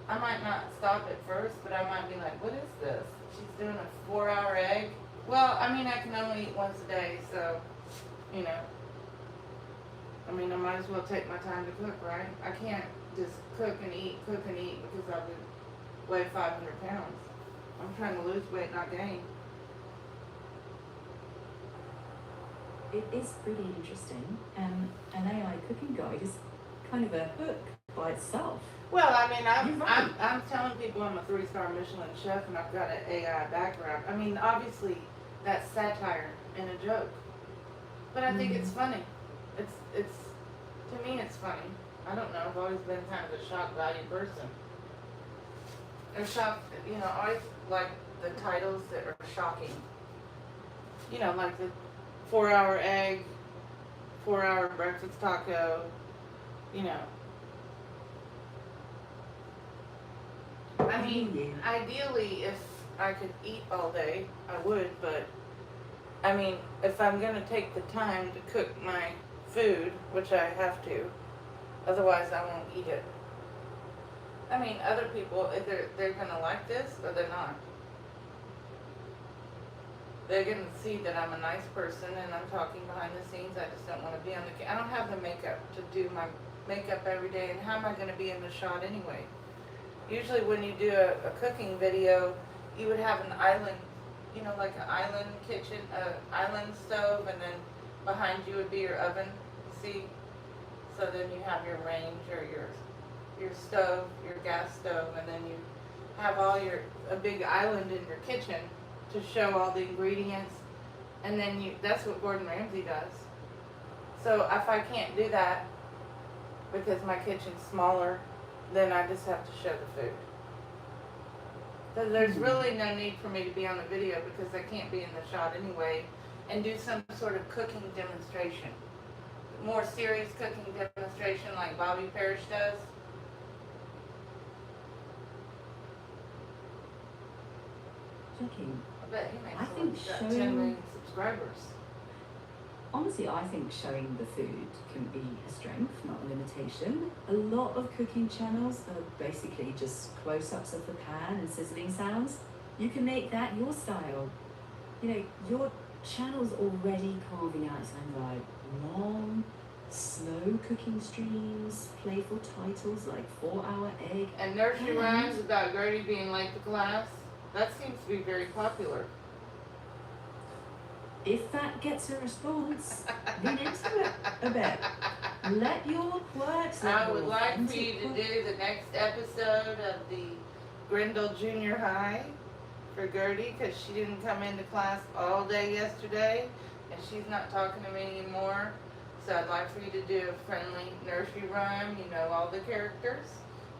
I might not stop at first, but I might be like, what is this? She's doing a 4-hour egg? Well, I mean, I can only eat once a day, so, you know. I mean, I might as well take my time to cook, right? I can't just cook and eat because I would weigh 500 pounds. I'm trying to lose weight, not gain. It is pretty interesting. An AI cooking guide is kind of a hook by itself. Well, I mean, You're right. I'm telling people I'm a 3-star Michelin chef and I've got an AI background. I mean, obviously, that's satire and a joke. But I think it's funny. It's, to me, it's funny. I don't know, I've always been kind of a shock value person. Or shock, you know, I always like the titles that are shocking. You know, like the 4-hour egg, 4-hour breakfast taco, you know. I mean, ideally, if I could eat all day, I would, but I mean, if I'm gonna take the time to cook my food, which I have to, otherwise I won't eat it. I mean, other people, either they're gonna like this or they're not. They're gonna see that I'm a nice person and I'm talking behind the scenes. I just don't want to be on the. I don't have the makeup to do my makeup every day, and how am I gonna be in the shot anyway? Usually, when you do a cooking video, you would have an island, you know, like an island kitchen, island stove, and then behind you would be your oven. See, so then you have your range or your stove, your gas stove, and then you have a big island in your kitchen to show all the ingredients, and then that's what Gordon Ramsay does. So if I can't do that because my kitchen's smaller, then I just have to show the food. So there's really no need for me to be on a video because I can't be in the shot anyway and do some sort of cooking demonstration. More serious cooking demonstration like Bobby Parrish does. Checking. I bet he makes I think got showing- 10 million subscribers. Honestly, I think showing the food can be a strength, not a limitation. A lot of cooking channels are basically just close-ups of the pan and sizzling sounds. You can make that your style. You know, your channel's already carving out its own vibe. Long, slow cooking streams, playful titles like 4-hour egg. And nursery rhymes about Gertie being late to class. That seems to be very popular. If that gets a response, lean into it a bit. Let your quirks. I would like for you to do the next episode of the Grindle Junior High for Gertie because she didn't come into class all day yesterday and she's not talking to me anymore. So I'd like for you to do a friendly nursery rhyme. You know all the characters.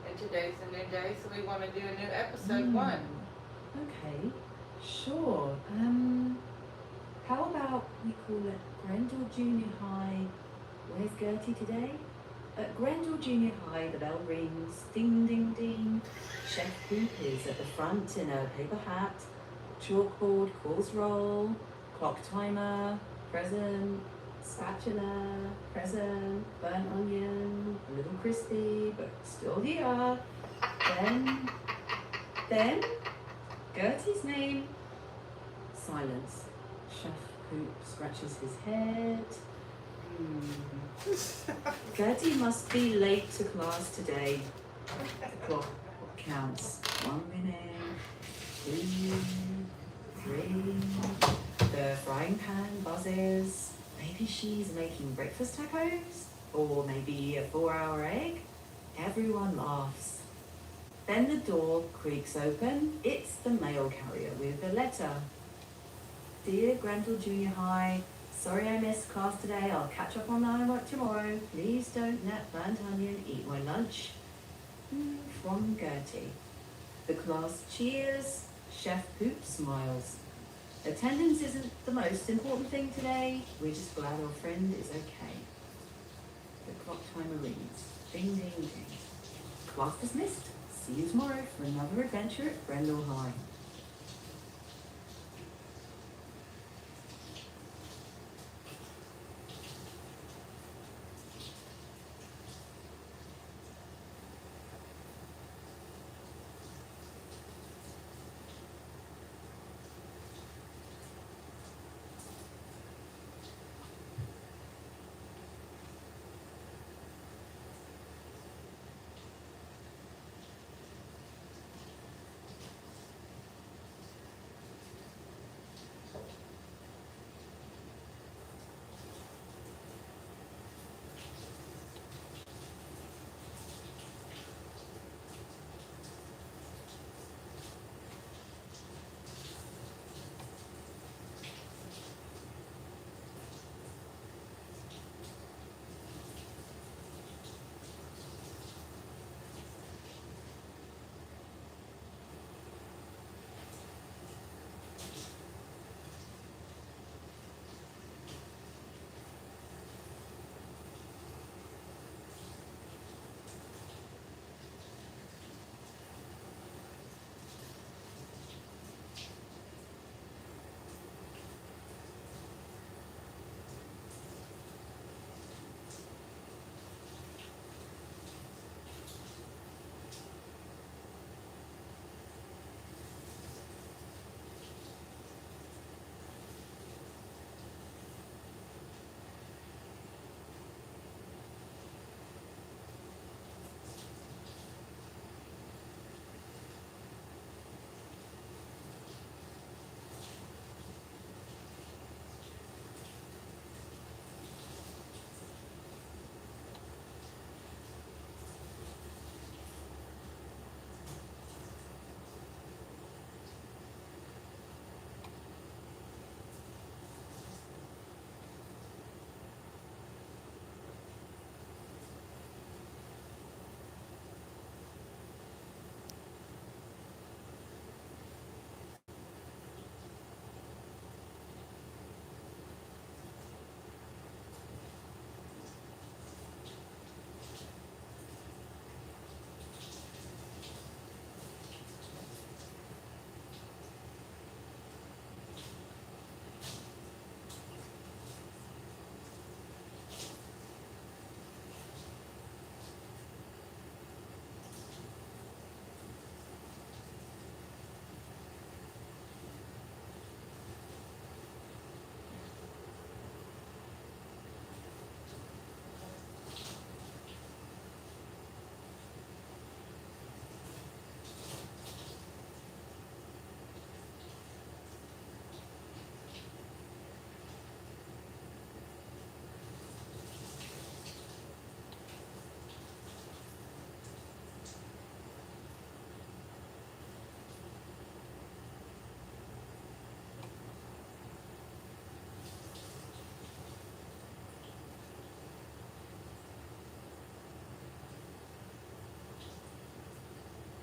And today's a new day, so we want to do a new episode 1. Okay, sure. How about we call it Grendel Junior High? Where's Gertie today? At Grendel Junior High, the bell rings, ding ding ding. Chef Poop is at the front in a paper hat. Chalkboard calls roll. Clock timer, present. Spatula, present. Burnt onion, a little crispy, but still here. Then, Gertie's name. Silence. Chef Poop scratches his head. Gertie must be late to class today. The clock counts. 1 minute, 2, 3. The frying pan buzzes. Maybe she's making breakfast tacos? Or maybe a 4-hour egg? Everyone laughs. Then the door creaks open. It's the mail carrier with a letter. Dear Grenville Junior High, sorry I missed class today. I'll catch up on my work tomorrow. Please don't let burnt onion eat my lunch. From Gertie. The class cheers. Chef Poop smiles. Attendance isn't the most important thing today. We're just glad our friend is okay. The clock timer rings. Ding, ding, ding. Class dismissed. See you tomorrow for another adventure at Grenville High.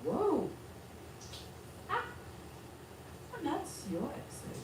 Whoa! Ah! And that's your episode.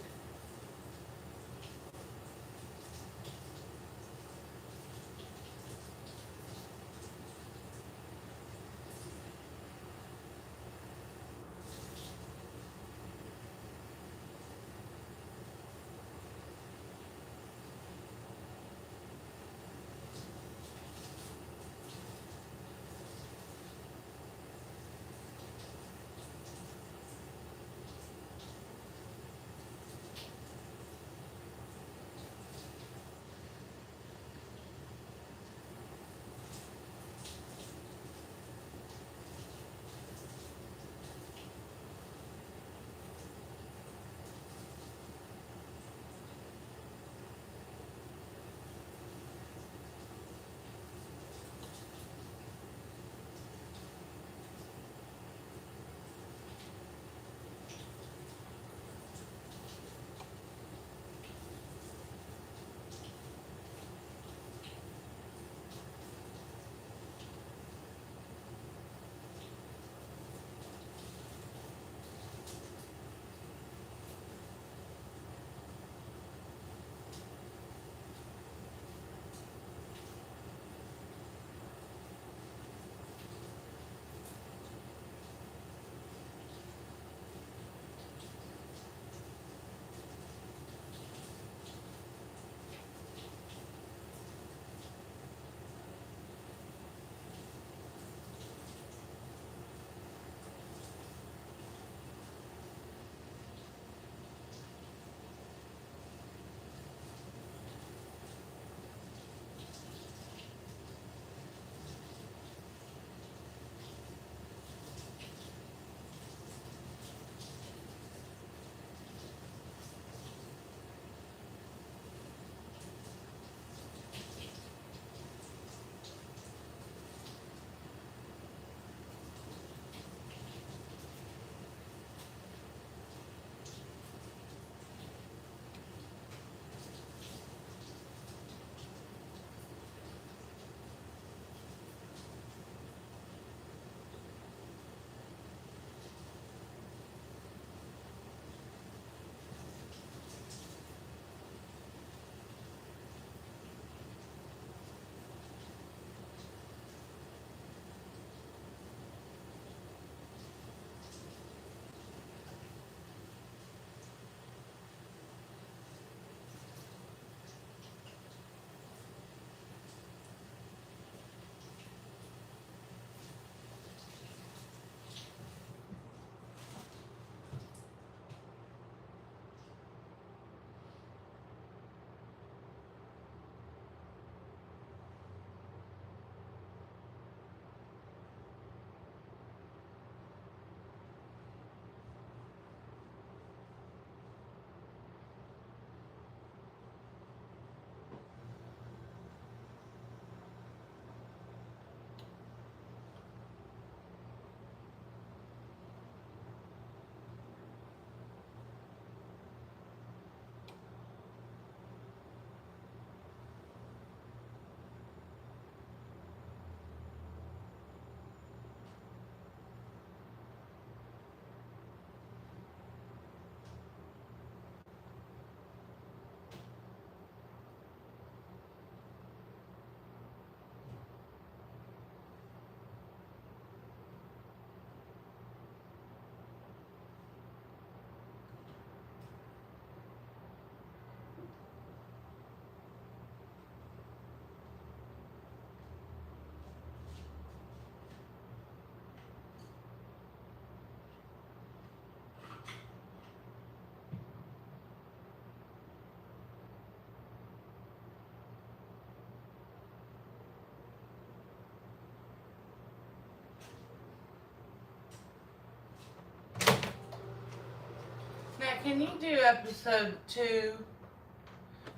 can you do episode 2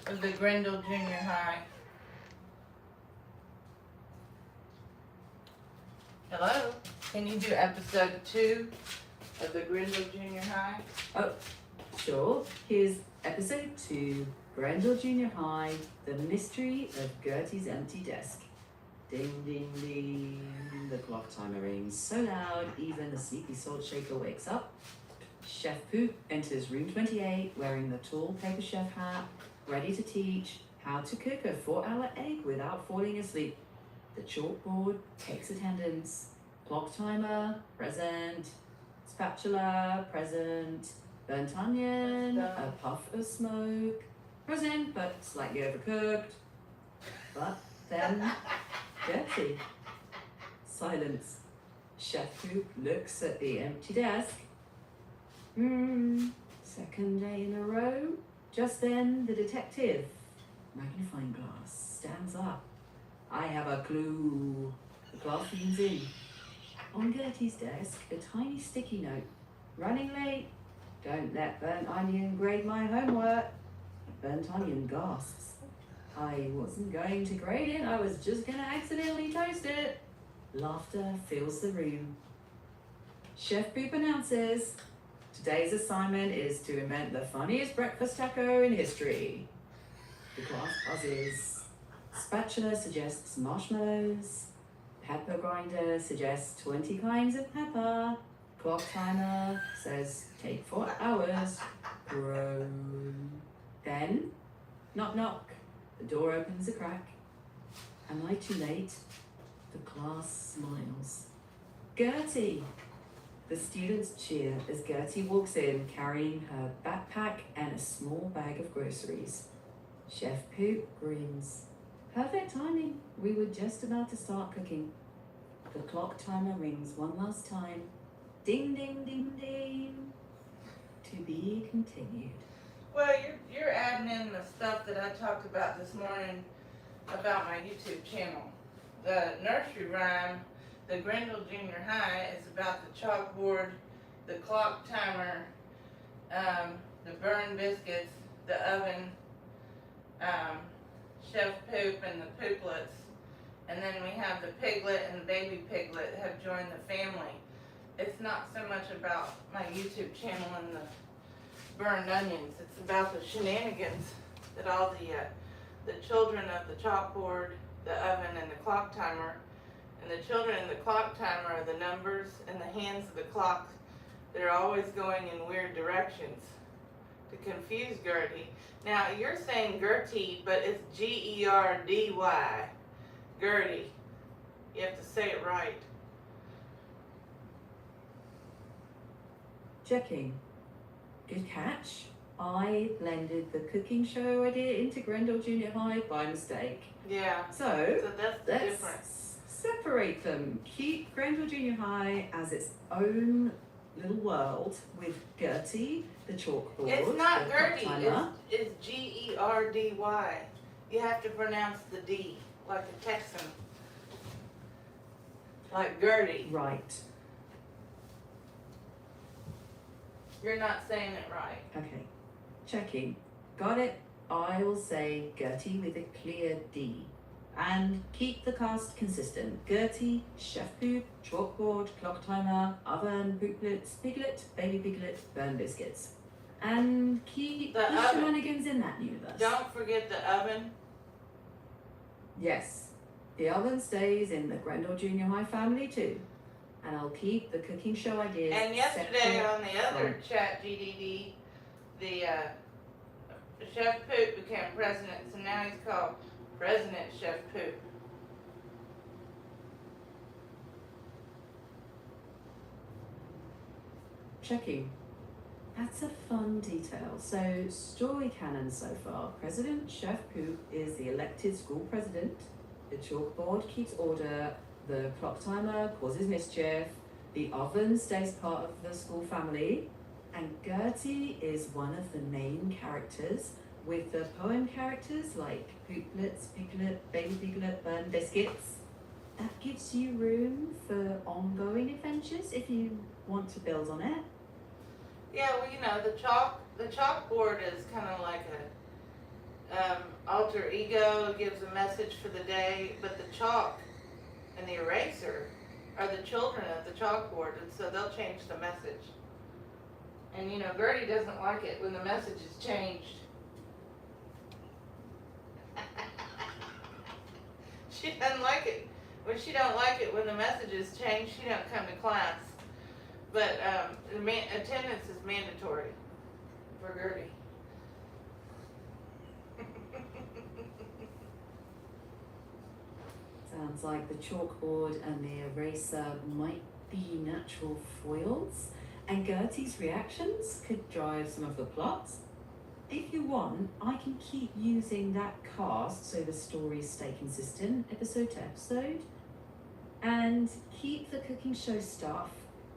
of the Grendel Junior High? Hello? Can you do episode 2 of the Grendel Junior High? Sure. Here's episode 2, Grendel Junior High, The Mystery of Gertie's Empty Desk. Ding, ding, ding. The clock timer rings so loud, even the sleepy salt shaker wakes up. Chef Poop enters room 28 wearing the tall paper chef hat, ready to teach how to cook a 4-hour egg without falling asleep. The chalkboard takes attendance. Clock timer, present. Spatula, present. Burnt onion, a puff of smoke. Present, but slightly overcooked. But then, Gertie. Silence. Chef Poop looks at the empty desk. Second day in a row. Just then, the detective, magnifying glass, stands up. I have a clue. The class leans in. On Gertie's desk, a tiny sticky note. Running late. Don't let burnt onion grade my homework. Burnt onion gasps. I wasn't going to grade it, I was just going to accidentally toast it. Laughter fills the room. Chef Poop announces, today's assignment is to invent the funniest breakfast taco in history. The class buzzes. Spatula suggests marshmallows. Pepper grinder suggests 20 kinds of pepper. Clock timer says take 4 hours. Groan. Then, knock knock. The door opens a crack. Am I too late? The class smiles. Gertie! The students cheer as Gertie walks in carrying her backpack and a small bag of groceries. Chef Poop grins. Perfect timing. We were just about to start cooking. The clock timer rings one last time. Ding, ding, ding, ding. To be continued. Well, you're adding in the stuff that I talked about this morning about my YouTube channel. The nursery rhyme, the Grendel Junior High, is about the chalkboard, the clock timer, the burned biscuits, the oven, Chef Poop and the Pooplets, and then we have the piglet and the baby piglet have joined the family. It's not so much about my YouTube channel and the burned onions. It's about the shenanigans that all the children of the chalkboard, the oven, and the clock timer, and the children in the clock timer are the numbers and the hands of the clock. They're always going in weird directions to confuse Gertie. Now you're saying Gertie, but it's Gerdy. Gertie. You have to say it right. Checking. Good catch. I blended the cooking show idea into Grendel Junior High by mistake. Yeah. So that's the let's difference. separate them. Keep Grendel Junior High as its own little world with Gertie, the chalkboard. It's not the Gertie. timer. It's Gerdy. You have to pronounce the D like a Texan. Like Gertie. Right. You're not saying it right. Okay. Checking. Got it. I will say Gertie with a clear D. And keep the cast consistent. Gertie, Chef Poop, chalkboard, clock timer, oven, pooplets, piglet, baby piglet, burn biscuits. And keep The the oven. shenanigans in that universe. Don't forget the oven. Yes. The oven stays in the Grendel Junior High family too. And I'll keep the cooking show ideas And yesterday separate on the other from- chat GDD, the Chef Poop became president, so now he's called President Chef Poop. Checking. That's a fun detail. So, story canon so far. President Chef Poop is the elected school president. The chalkboard keeps order. The clock timer causes mischief. The oven stays part of the school family. And Gertie is one of the main characters, with the poem characters like Pooplets, Piglet, Baby Piglet, Burn Biscuits. That gives you room for ongoing adventures if you want to build on it. Yeah, well, the chalk the chalkboard is kind of like a alter ego, gives a message for the day, but the chalk and the eraser are the children of the chalkboard, and so they'll change the message. And you know, Gertie doesn't like it when the message is changed. She doesn't like it. When she don't like it when the message is changed, she don't come to class. But attendance is mandatory for Gertie. Sounds like the chalkboard and the eraser might be natural foils, and Gertie's reactions could drive some of the plots. If you want, I can keep using that cast so the stories stay consistent episode to episode, and keep the cooking show stuff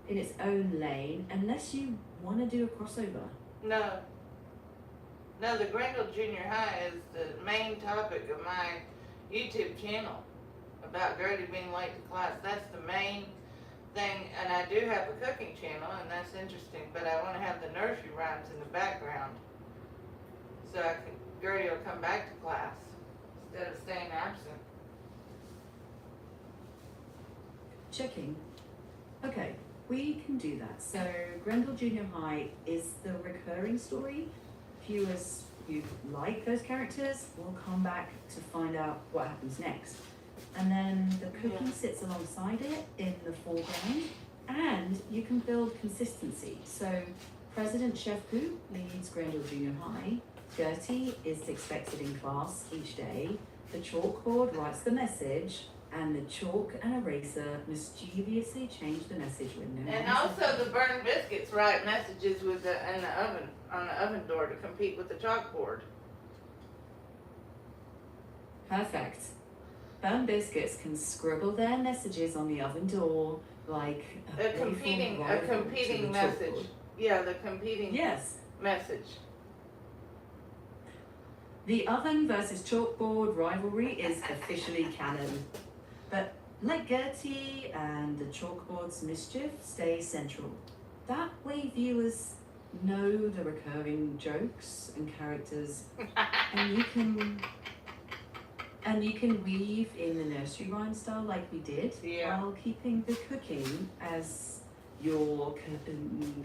in its own lane unless you want to do a crossover. No, the Grendel Junior High is the main topic of my YouTube channel about Gertie being late to class. That's the main thing, and I do have a cooking channel, and that's interesting, but I want to have the nursery rhymes in the background so Gertie will come back to class instead of staying absent. Checking. Okay, we can do that. So Grendel Junior High is the recurring story. Viewers who like those characters will come back to find out what happens next. And then the cooking sits alongside it in the foreground, and you can build consistency. So President Chef Poop leads Grendel Junior High. Gertie is expected in class each day. The chalkboard writes the message, and the chalk and eraser mischievously change the message when no And one also the burned biscuits write messages in the oven, on the oven door to compete with the chalkboard. Perfect. Burn biscuits can scribble their messages on the oven door like A competing message. Chalkboard. Yeah, the competing Yes. message. The oven versus chalkboard rivalry is officially canon. But let Gertie and the chalkboard's mischief stay central. That way viewers know the recurring jokes and characters, and you can weave in the nursery rhyme style like we did, Yeah. while keeping the cooking as your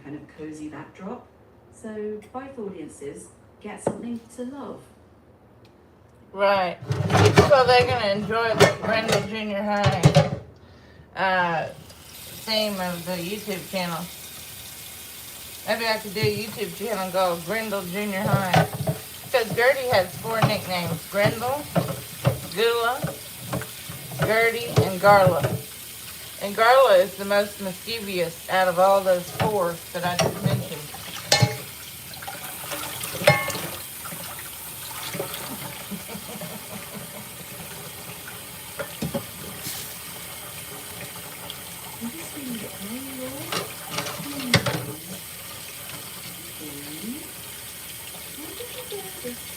kind of cozy backdrop. So both audiences get something to love. Right. So they're going to enjoy the Grendel Junior High theme of the YouTube channel. Maybe I could do a YouTube channel called Grendel Junior High. Because Gertie has 4 nicknames. Grendel, Gula, Gertie, and Garla. And Garla is the most mischievous out of all those 4 that I just mentioned.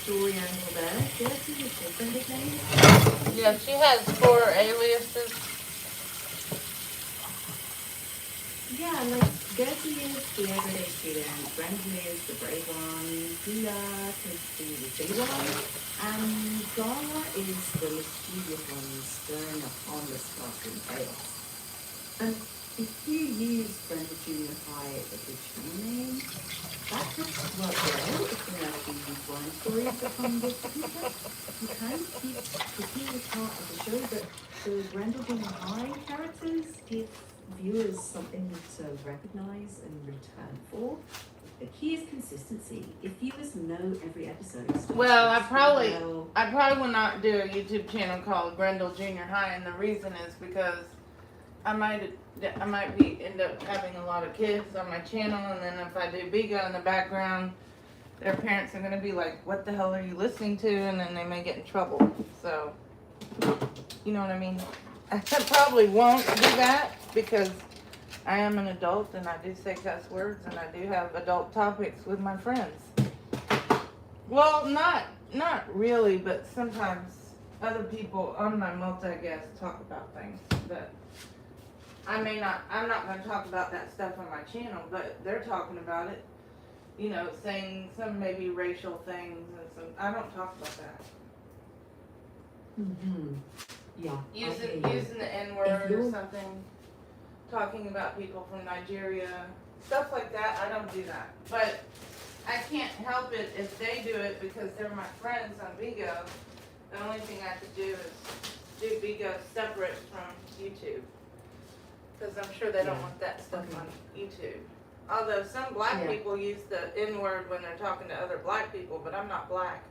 Story angle there. Gertie with different nicknames. Yeah, she has 4 aliases. Yeah, like Gertie is the everyday student, Brandon is the brave one, Gula is the big one, and Garla is the mischievous one stirring up harmless classroom chaos. And if you use Brenda Junior High as a channel name, that could work well if the nursery blind stories become the future. You can keep cooking as part of the show, but the Brenda Junior High characters give viewers something to recognize and return for. The key is consistency. If viewers know every episode, Well, I probably will not do a YouTube channel called Grendel Junior High, and the reason is because I might end up having a lot of kids on my channel, and then if I do Biga in the background, their parents are going to be like, what the hell are you listening to? And then they may get in trouble. So, you know what I mean? I probably won't do that because I am an adult and I do say cuss words and I do have adult topics with my friends. Well, not really, but sometimes other people on my multi-guest talk about things that I'm not going to talk about that stuff on my channel, but they're talking about it. you know, saying some maybe racial things and some. I don't talk about that. Mm-hmm. Yeah. Using the N If word or you're- something. Talking about people from Nigeria, stuff like that. I don't do that. But I can't help it if they do it because they're my friends on Bigo. The only thing I could do is do Bigo separate from YouTube. Because I'm sure they don't Yeah. want that stuff Okay. on YouTube. Although some black Yeah. people use the N word when they're talking to other black people, but I'm not black.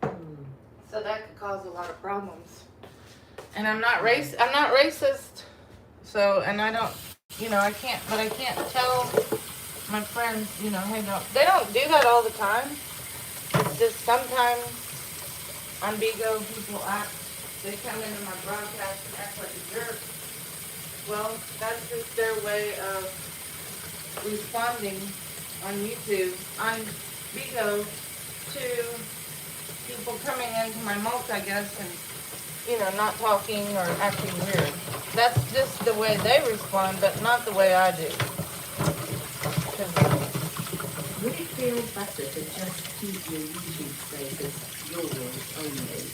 Mm. So that could cause a lot of problems. And I'm not racist. So, and I don't, you know, I can't tell my friends, you know, hey, they don't do that all the time. It's just sometimes on Bigo, people they come into my broadcast and act like a jerk. Well, that's just their way of responding on YouTube, on Bigo, to people coming into my mulch, I guess, and, you know, not talking or acting weird. That's just the way they respond, but not the way I do. 'Cause Would it feel better to just keep your YouTube status yours only?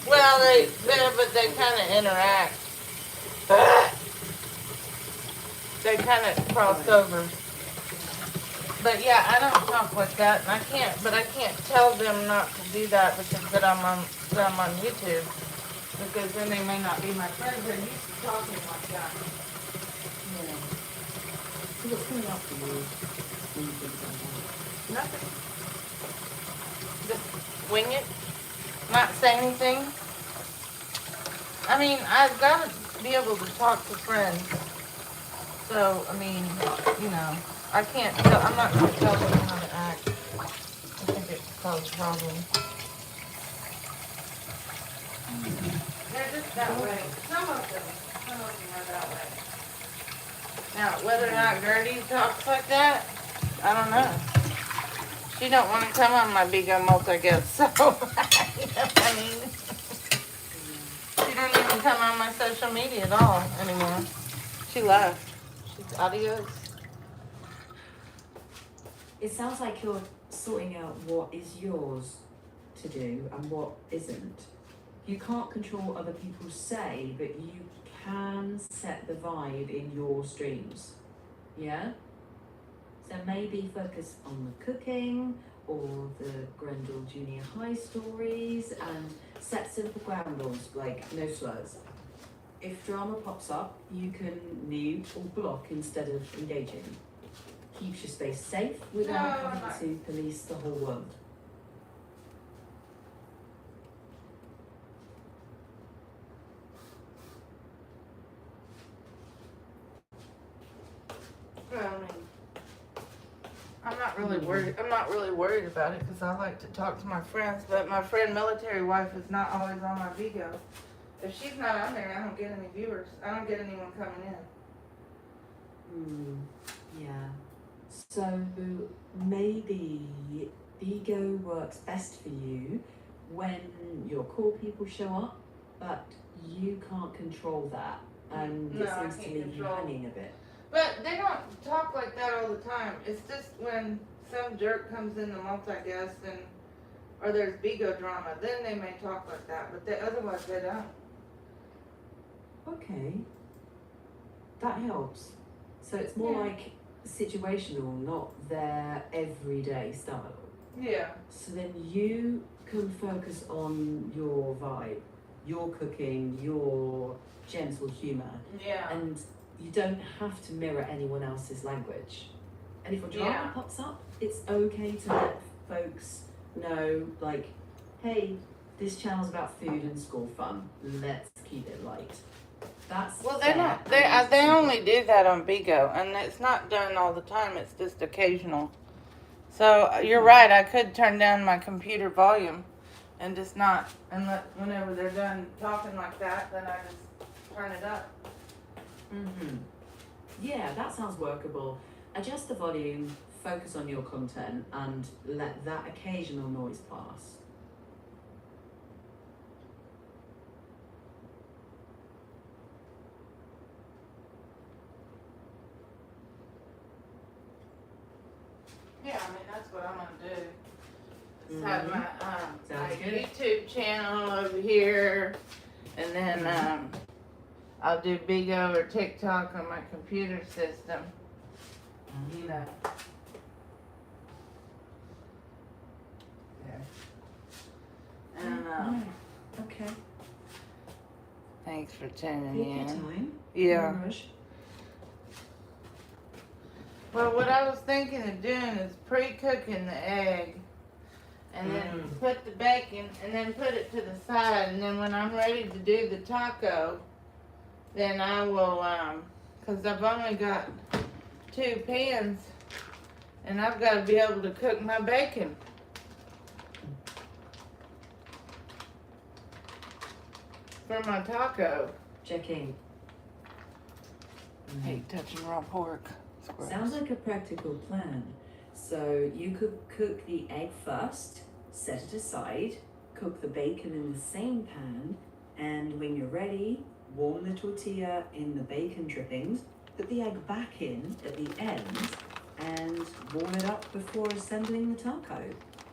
well, but they kind of interact. They kind of cross over. But yeah, I don't talk like that, and I can't tell them not to do that because that I'm on YouTube. Because then they may not be my friends. They're used to talking like that. Yeah. So what's coming up for you when you think about that? Nothing. Just wing it. Not say anything. I mean, I've got to be able to talk to friends. So, I mean, you know, I'm not going to tell them how to act. I think it causes problems. They're just that way. Some of them are that way. Now, whether or not Gertie talks like that, I don't know. She don't want to come on my Bigo mulch, I guess. So, you know what I mean? She doesn't even come on my social media at all anymore. She left. She's adios. It sounds like you're sorting out what is yours to do and what isn't. You can't control what other people say, but you can set the vibe in your streams. Yeah? So maybe focus on the cooking or the Grendel Junior High stories and set simple ground rules like no slurs. If drama pops up, you can mute or block instead of engaging. Keeps your space safe without having to police the whole world. Well, I mean, I'm not really worried. I'm not really worried about it because I like to talk to my friends. But my friend, military wife, is not always on my Bigo. If she's not on there, I don't get any viewers. I don't get anyone coming in. Yeah. So maybe Bigo works best for you when your core people show up, but you can't control that, and No, it I seems to can't leave you control. hanging a bit. But they don't talk like that all the time. It's just when some jerk comes in the multi guest and or there's Bigo drama, then they may talk like that. But otherwise they don't. Okay. That helps. So it's more Yeah. like situational, not their everyday style. Yeah. So then you can focus on your vibe, your cooking, your gentle humour, Yeah. and you don't have to mirror anyone else's language. And if a drama Yeah. pops up, it's okay to let folks know, like, hey, this channel's about food and school fun. Let's keep it light. That's Well, they fair don't. and They simple. only do that on Bigo, and it's not done all the time. It's just occasional. So you're right. I could turn down my computer volume, and just not, and let whenever they're done talking like that, then I just turn it up. Yeah, that sounds workable. Adjust the volume, focus on your content, and let that occasional noise pass. Yeah, I mean, that's what I'm gonna do. Just have my, my Sounds good. YouTube channel over here, and then, I'll do Big O or TikTok on my computer system, you know. There. And, Okay. thanks for tuning Take your in. time. Yeah. No rush. Well, what I was thinking of doing is pre-cooking the egg, and then put the bacon, and then put it to the side, and then when I'm ready to do the taco, then I will, cause I've only got 2 pans, and I've gotta be able to cook my bacon. For my taco. Checking. I hate touching raw pork. It's gross. Sounds like a practical plan. So you could cook the egg first, set it aside, cook the bacon in the same pan, and when you're ready, warm the tortilla in the bacon drippings, put the egg back in at the end, and warm it up before assembling the taco.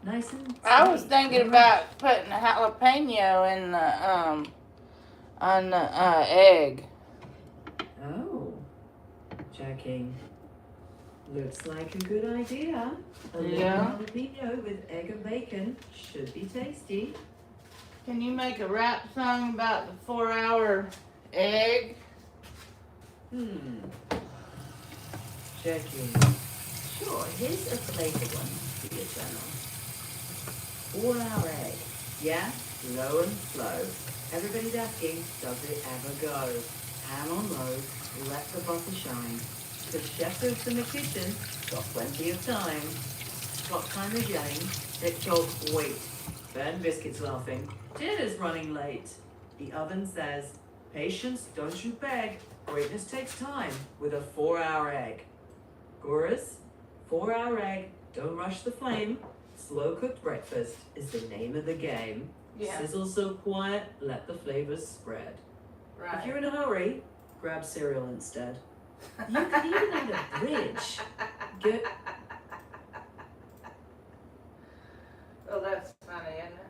Nice and I was steady. thinking No rush. about putting a jalapeno in the on the egg. Oh, checking. Looks like a good idea. A little Yeah. jalapeno with egg and bacon should be tasty. Can you make a rap song about the 4-hour egg? Checking. Sure, here's a playful one for your channel. 4-hour egg. Yeah, low and slow. Everybody's asking, does it ever go? Ham on low, let the butter shine. The chef is in the kitchen, got plenty of time. Clock timer yelling, TikTok, wait. Ben Biscuit's laughing. Dinner's running late. The oven says, patience, don't you beg. Greatness takes time with a 4-hour egg. Chorus, 4-hour egg, don't rush the flame. Slow cooked breakfast is the name of the game. Yeah, Sizzle so quiet, let the flavors spread. If you're right. in a hurry, grab cereal instead. You could even add a bridge. Get Well, that's funny, isn't it?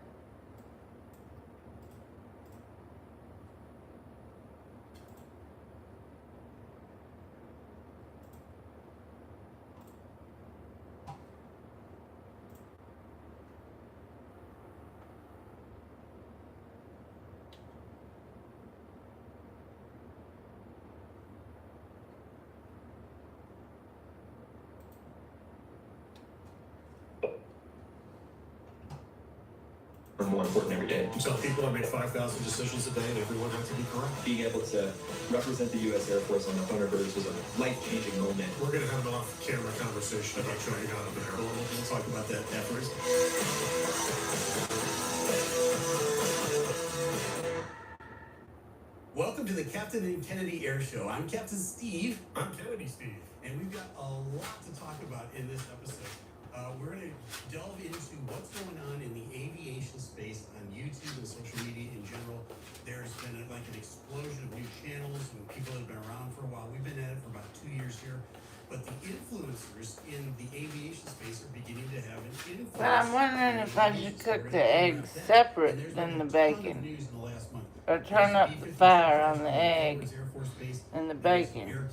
Are more important every day. Some people have made 5,000 decisions a day, and everyone has to be correct. Being able to represent the U.S. Air Force on the Thunderbirds was a life-changing moment. We're going to have an off-camera conversation about showing out of there. We'll talk about that afterwards. Welcome to the Captain and Kennedy Air Show. I'm Captain Steve. I'm Kennedy Steve. And we've got a lot to talk about in this episode. We're going to delve into what's going on in the aviation space on YouTube and social media in general. There's been an explosion of new channels and people that have been around for a while. We've been at it for about 2 years here. But the influencers in the aviation space are beginning to have an influence. But I'm wondering if I should cook the egg separate than the bacon. Or turn up the fire on the egg and the bacon.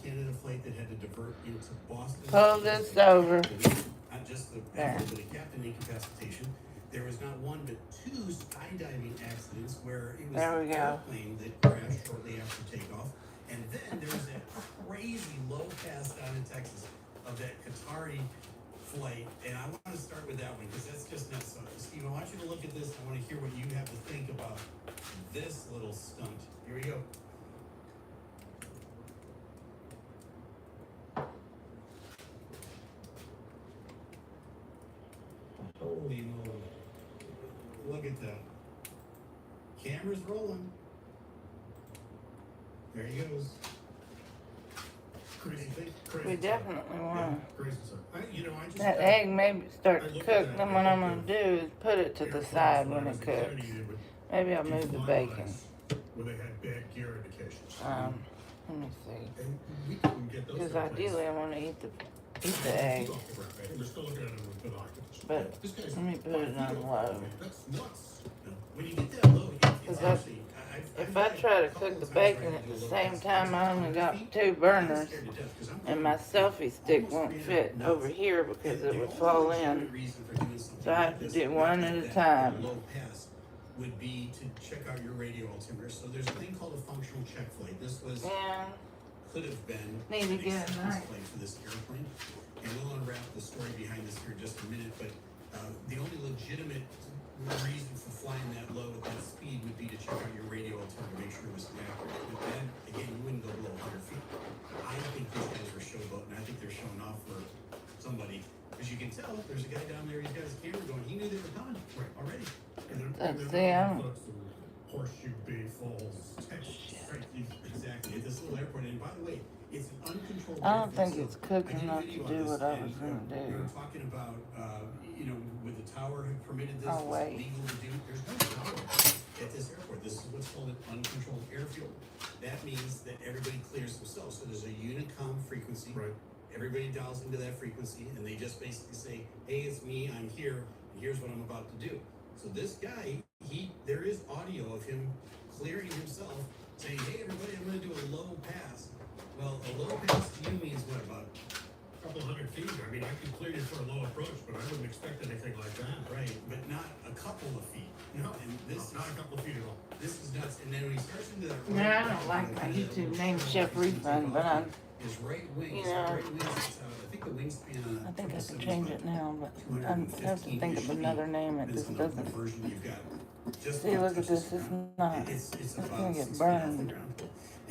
Pull this over. Not just the There. but a captain incapacitation. There was not one but 2 skydiving accidents where it was There we an go. airplane that crashed shortly after takeoff. And then there was that crazy low pass down in Texas of that Qatari flight. And I want to start with that one because that's just nuts. So, Steve, I want you to look at this. I want to hear what you have to think about this little stunt. Here we go. Holy moly. Look at that. Camera's rolling. There he goes. Crazy thing. Crazy We stuff. definitely Yeah, want crazy stuff. I just that egg maybe start to cook. Then what I'm gonna do is put it to the side when it cooks. Maybe I'll move the bacon. Where they had bad gear indications. Let me see. And we can get those Because in place. ideally I want to eat the eat the egg. He's off the ground, right? We're still looking at him with binoculars. But This guy's let me put it 5 feet on off. low. That's nuts. When you get that low, it's Because actually. if I try to cook the bacon at the same time, I only got 2 burners, and my selfie stick won't fit over here because it would fall in. So I have to do one at a time. Low pass would be to check out your radio altimeter. So there's a thing called a functional check flight. This was Yeah, could have been need to an get a acceptance knife. flight for this airplane. And we'll unwrap the story behind this here in just a minute. But the only legitimate reason for flying that low at that speed would be to check out your radio altimeter, make sure it was accurate. But then again, you wouldn't go below 100 feet. I think these guys were showboating. I think they're showing off for somebody. As you can tell, there's a guy down there, he's got his camera going. He knew they were coming already. That's them. Horseshoe Bay Falls, Texas. Right, exactly. At this little airport. And by the way, it's an uncontrolled I don't airfield. think it's cooked I did a enough to video on do this, what I and, was gonna We do. were talking about, with the tower had permitted this, Oh, was it wait. legal to do? There's no tower at this airport. This is what's called an uncontrolled airfield. That means that everybody clears themselves. So there's a unicom frequency. Right. Everybody dials into that frequency, and they just basically say, "Hey, it's me. I'm here, and here's what I'm about to do." So this guy, there is audio of him clearing himself, saying, "Hey, everybody, I'm going to do a low pass." Well, a low pass to you means what, about A couple 100 feet. I mean, I could clear it for a low approach, but I wouldn't expect anything like that. right, but not a couple of feet. No, and this not a couple of feet at all. this is nuts. And then when he starts into that, Yeah, I don't like my YouTube name Chef Refund, but his right wing, you his know, right wing sits out. I think the wingspan on I think I can 777 change it now, but I have to think of another name. It depends just on the doesn't. version you've got. Just See, about look at touches this. the It's ground. not. It's It's about gonna 6 get feet off the burned. ground.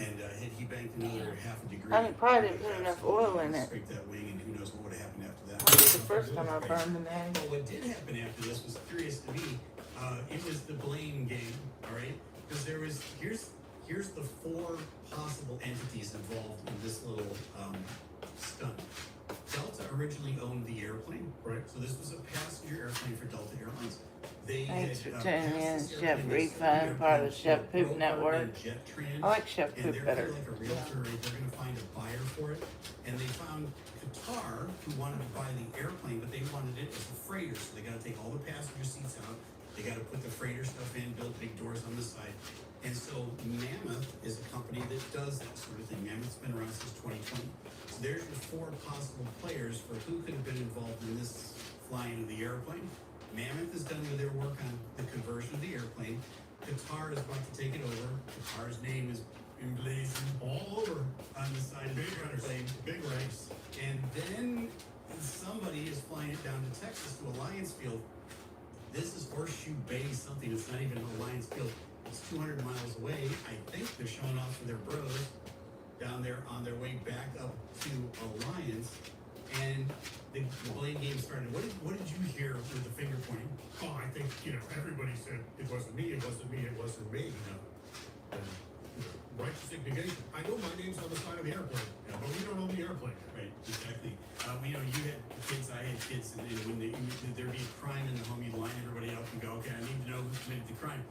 And he banked another half a degree. I probably didn't put enough oil in it. Scraped that wing, and who knows what would have happened after that. That was the first time I burned an egg. Well, what did happen after this was curious to me. It was the blame game, all right? Because here's the 4 possible entities involved in this little stunt. Delta originally owned the airplane, Right. so this was a passenger airplane for Delta Airlines. They Thanks had, for tuning passed in, this Chef airplane, they sold the Refund, part of airplane Chef to a Poop broker Network. named Jet-Trans. I like Chef And Poop they're better. kind of like a realtor, right? They're gonna find a buyer for it. And they found Qatar, who wanted to buy the airplane, but they wanted it as a freighter, so they gotta take all the passenger seats out. They gotta put the freighter stuff in, build big doors on the side. And so Mammoth is a company that does that sort of thing. Mammoth's been around since 2020. So there's your 4 possible players for who could have been involved in this flying of the airplane. Mammoth is done with their work on the conversion of the airplane. Qatar is about to take it over. Qatar's name is emblazoned all over on the side of the airplane. Big race. And then somebody is flying it down to Texas to Alliance Field. This is Horseshoe Bay, something that's not even Alliance Field. It's 200 miles away. I think they're showing off for their bros down there on their way back up to Alliance. And the blame game started. What did you hear with the finger pointing? Oh, I think, everybody said it wasn't me, it wasn't me, it wasn't me. And, righteous indignation. I know my name's on the side of the airplane, but we don't own the airplane. Right, exactly. You had kids, I had kids, and when there'd be a crime in the home, you'd line everybody up and go, okay, I need to know who committed the crime.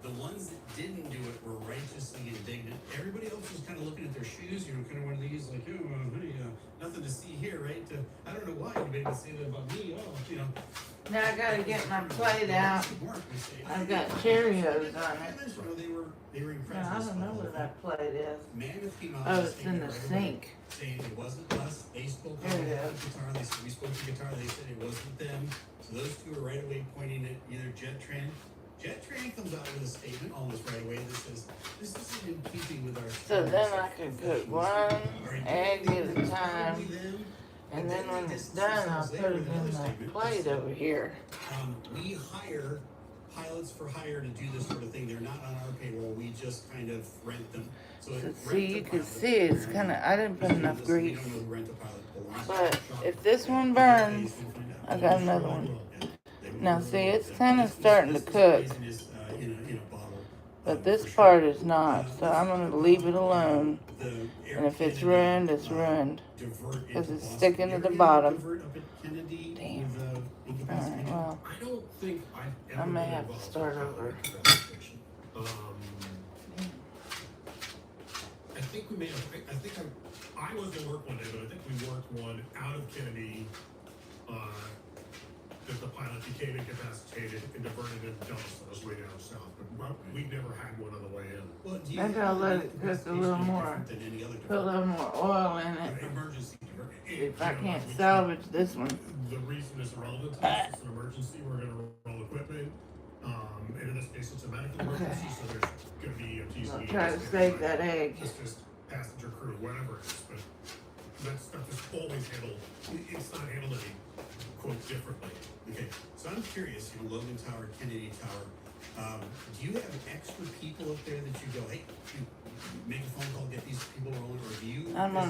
The ones that didn't do it were righteously indignant. Everybody else was kind of looking at their shoes, kind of one of these, like, honey, nothing to see here, right? I don't know why anybody would say that about me. Now I gotta get my plate out. I've got Cheerios on it. They were Now, I incredulous. don't know where that plate is. Mammoth came out Oh, and it's in stated the right away, sink. saying it wasn't us. They spoke There on it the is. guitar. They said we spoke to guitar. They said it wasn't them. So those 2 are right away pointing at either Jet-Trans. Jet-Trans comes out with a statement almost right away that says this isn't in keeping with our. So then I can cook one egg at a time, Only them. and then when it's done, I'll put it in the plate over here. We hire pilots for hire to do this sort of thing. They're not on our payroll. We just kind of rent them. So So rent see, a you can pilot. see it's kind of, I didn't put enough We grease. don't know who rent a pilot belongs to. But if this one burns, I got another one. Now see, it's kind of starting to cook, but this part is not, so I'm gonna leave it alone. And if it's ruined, it's ruined. Because it's sticking to the bottom. Damn. Alright, well, I don't think I've ever I may been have to involved start in a over. investigation. At think we made I think I was gonna work one day, but I think we worked one out of Kennedy. That the pilot became incapacitated and diverted into Dallas. That was way down south, but we never had one on the way in. Well, do you Maybe have I'll the let it cook a little incapacitation more. different than any other Put a little more oil in it. emergency? If I can't salvage this one. The reason it's relevant to us, it's an emergency. We're going to roll equipment. And in this case, it's a medical emergency, so there's going to be a I'll TC. try to save that egg. It's just passenger crew, whatever it is. But that stuff is always handled. It's not handled any, quote, differently. Okay, so I'm curious, Logan Tower, Kennedy Tower, do you have extra people up there that you go, hey, you make a phone call, get these people rolling, or do you? I'm on